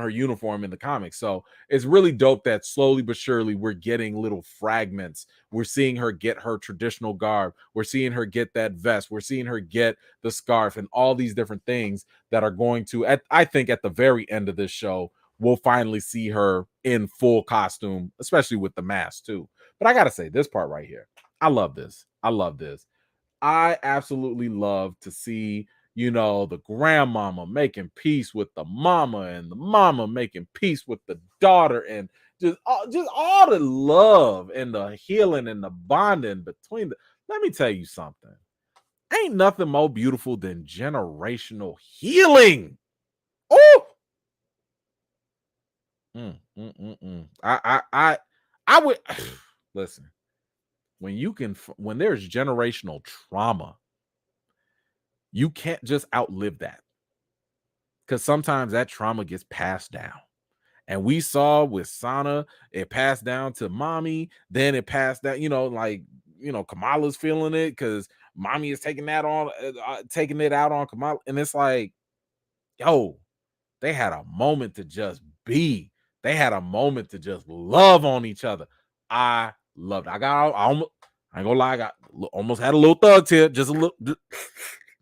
her uniform in the comics. So it's really dope that slowly but surely we're getting little fragments. We're seeing her get her traditional garb, we're seeing her get that vest, we're seeing her get the scarf, and all these different things that are going to, I think at the very end of this show, we'll finally see her in full costume, especially with the mask too. But I gotta say, this part right here, I love this. I absolutely love to see, the grandmama making peace with the mama, and the mama making peace with the daughter, and just all the love and the healing and the bonding between the. Let me tell you something. Ain't nothing more beautiful than generational healing. Oh, I would listen. When there's generational trauma, you can't just outlive that, because sometimes that trauma gets passed down. And we saw with Sana, it passed down to mommy, then it passed down, Kamala's feeling it because mommy is taking it out on Kamala. And it's like, yo, they had a moment to just be. They had a moment to just love on each other. I loved it. I ain't gonna lie, almost had a little thug tip, just a little,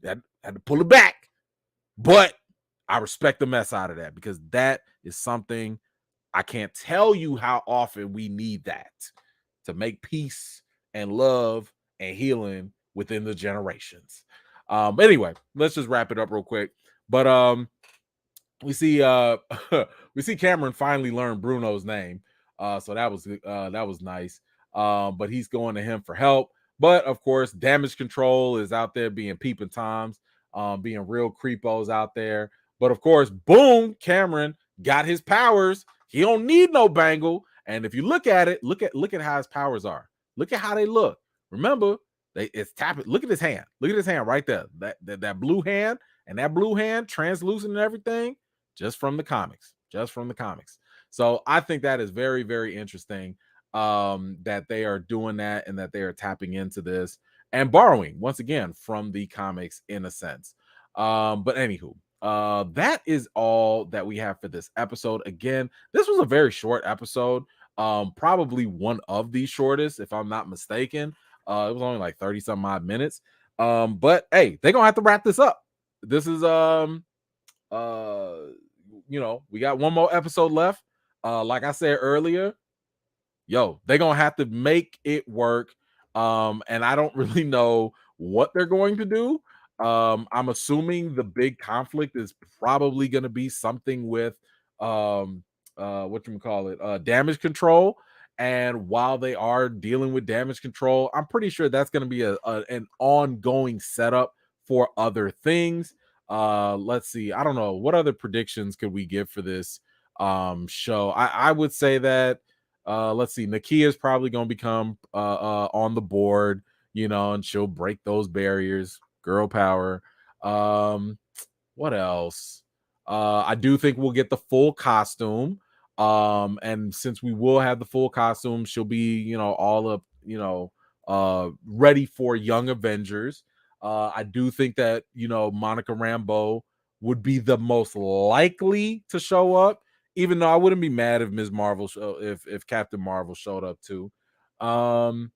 had to pull it back. But I respect the mess out of that, because that is something I can't tell you how often we need that to make peace and love and healing within the generations. Anyway, let's just wrap it up real quick. But we see we see Cameron finally learn Bruno's name. So that was nice. But he's going to him for help. But of course, Damage Control is out there being peeping toms, being real creepos out there. But of course, boom, Cameron got his powers. He don't need no bangle. And if you look at it, look at how his powers are. Look at how they look. Remember, it's tapping. Look at his hand. Look at his hand right there. That blue hand, and that blue hand, translucent and everything, just from the comics. Just from the comics. So I think that is very, very interesting, that they are doing that, and that they are tapping into this and borrowing once again from the comics in a sense. But anywho, that is all that we have for this episode. Again, this was a very short episode, probably one of the shortest, if I'm not mistaken. It was only like 30 some odd minutes. But hey, they're gonna have to wrap this up. This is we got one more episode left. Like I said earlier, they're gonna have to make it work. And I don't really know what they're going to do. I'm assuming the big conflict is probably gonna be something with damage control. And while they are dealing with damage control, I'm pretty sure that's gonna be an ongoing setup for other things. Let's see. I don't know, what other predictions could we give for this show. I would say that let's see, Nakia is probably going to become on the board, and she'll break those barriers. Girl power. What else? I do think we'll get the full costume. And since we will have the full costume, she'll be, all up, ready for Young Avengers. I do think that, Monica Rambeau would be the most likely to show up, even though I wouldn't be mad if if Captain Marvel showed up too. And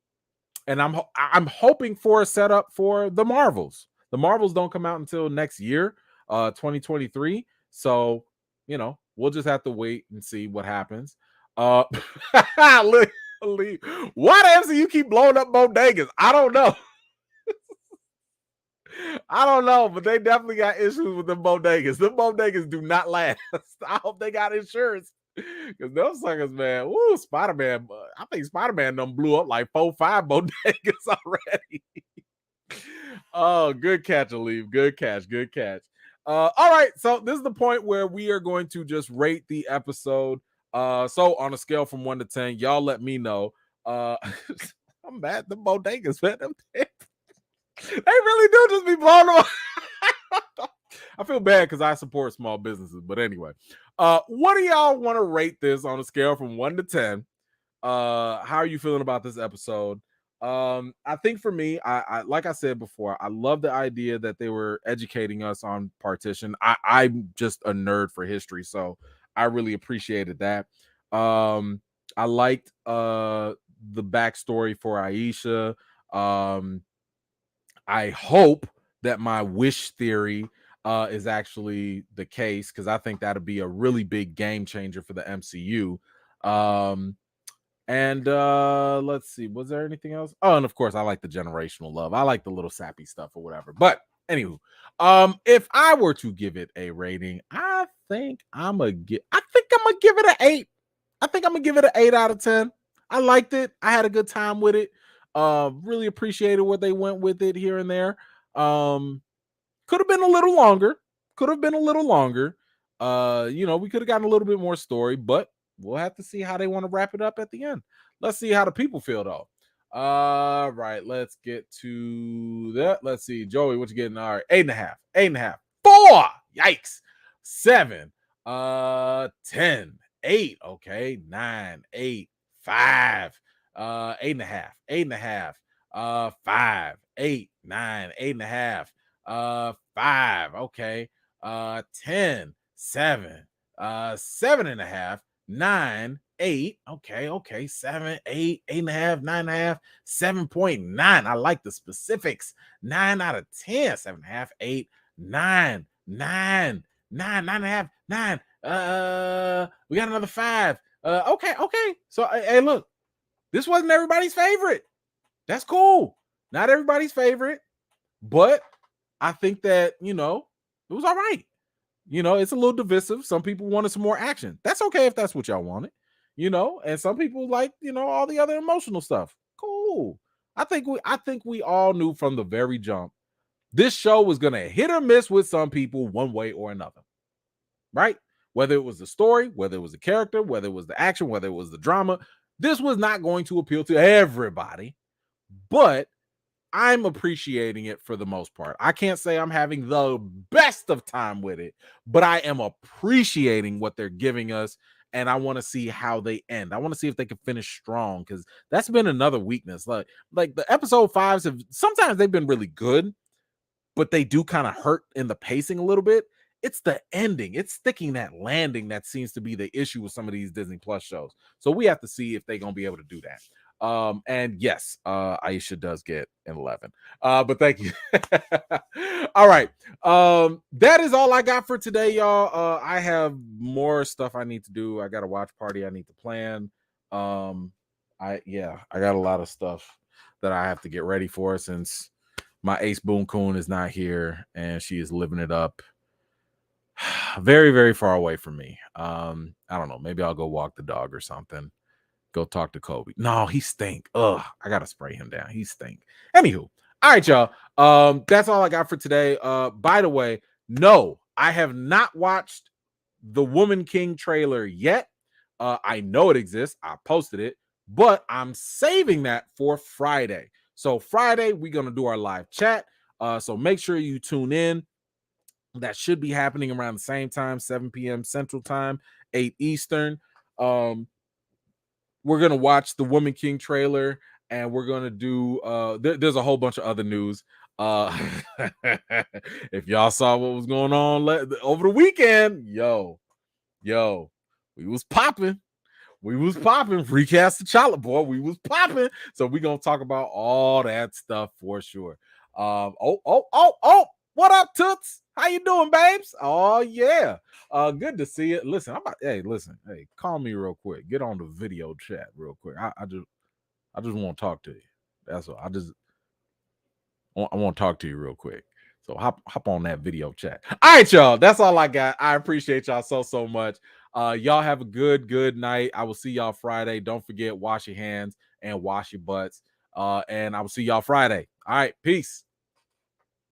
I'm hoping for a setup for the Marvels. The Marvels don't come out until next year, 2023. So, we'll just have to wait and see what happens. Look, why the MCU keep blowing up bodegas? I don't know. I don't know, but they definitely got issues with the bodegas. The bodegas do not last. I hope they got insurance. Because those suckers, man. Woo, Spider-Man. I think Spider-Man done blew up like 4-5 bodegas already. Oh, good catch, Aleve. Good catch. Good catch. All right. So this is the point where we are going to just rate the episode. So on a scale from 1 to 10, y'all let me know. I'm mad at the bodegas, man. They really do just be blown up. I feel bad because I support small businesses, but anyway, what do y'all want to rate this on a scale from 1 to 10? How are you feeling about this episode? I think for me, I like I said before, I love the idea that they were educating us on partition. I'm just a nerd for history, so I really appreciated that. I liked the backstory for Aisha. I hope that my wish theory is actually the case, because I think that'd be a really big game changer for the MCU. And let's see, was there anything else? Oh, and of course, I like the generational love. I like the little sappy stuff or whatever. But anywho, if I were to give it a rating, I think I'm gonna give it an 8. I think I'm gonna give it an 8 out of 10. I liked it. I had a good time with it. Really appreciated what they went with it here and there. Could have been a little longer. Could have been a little longer. We could have gotten a little bit more story, but we'll have to see how they want to wrap it up at the end. Let's see how the people feel though. All right, let's get to that. Let's see, Joey, what you getting? All right, 8.5, 8.5, 4. Yikes, 7, 10, 8. Okay, 9, 8, 5, 8.5, 8.5, 5, 8, 9, 8.5, 5. Okay, 10, 7, 7.5, 9, 8. Okay, 7, 8, 8.5, 9.5, 7.9. I like the specifics. 9 out of 10, 7.5, 8, 9, 9, 9, 9.5, 9. We got another 5. Okay. So hey, look, this wasn't everybody's favorite. That's cool. Not everybody's favorite, but I think that, it was all right. It's a little divisive. Some people wanted some more action. That's okay if that's what y'all wanted, and some people like, all the other emotional stuff. Cool. I think we all knew from the very jump this show was gonna hit or miss with some people one way or another. Right? Whether it was the story, whether it was the character, whether it was the action, whether it was the drama, this was not going to appeal to everybody. But I'm appreciating it for the most part. I can't say I'm having the best of time with it, but I am appreciating what they're giving us, and I want to see how they end. I want to see if they can finish strong, because that's been another weakness. Like the episode 5s have sometimes they've been really good, but they do kind of hurt in the pacing a little bit. It's the ending. It's sticking that landing that seems to be the issue with some of these Disney Plus shows. So we have to see if they're going to be able to do that. And yes, Aisha does get an 11. But thank you. All right. That is all I got for today, y'all. I have more stuff I need to do. I got a watch party I need to plan. I got a lot of stuff that I have to get ready for, since my ace Boon Coon is not here and she is living it up very, very far away from me. I don't know. Maybe I'll go walk the dog or something. Go talk to Kobe. No, he stink. Ugh, I gotta spray him down. He stink. Anywho, all right, y'all. That's all I got for today. By the way, no, I have not watched the Woman King trailer yet. I know it exists. I posted it, but I'm saving that for Friday. So Friday, we're gonna do our live chat. So make sure you tune in. That should be happening around the same time, 7 p.m. Central Time, 8 Eastern. Um, we're gonna watch the Woman King trailer, and we're gonna do. There's a whole bunch of other news. Uh, if y'all saw what was going on over the weekend, yo, we was popping. We was popping. Recast the Charlotte boy. We was popping. So we gonna talk about all that stuff for sure. Oh. What up, Toots? How you doing, babes? Oh yeah. Good to see you. Listen, listen, hey, call me real quick. Get on the video chat real quick. I just want to talk to you. That's all. I want to talk to you real quick. So hop on that video chat. All right, y'all. That's all I got. I appreciate y'all so much. Y'all have a good night. I will see y'all Friday. Don't forget, wash your hands and wash your butts. And I will see y'all Friday. All right, peace.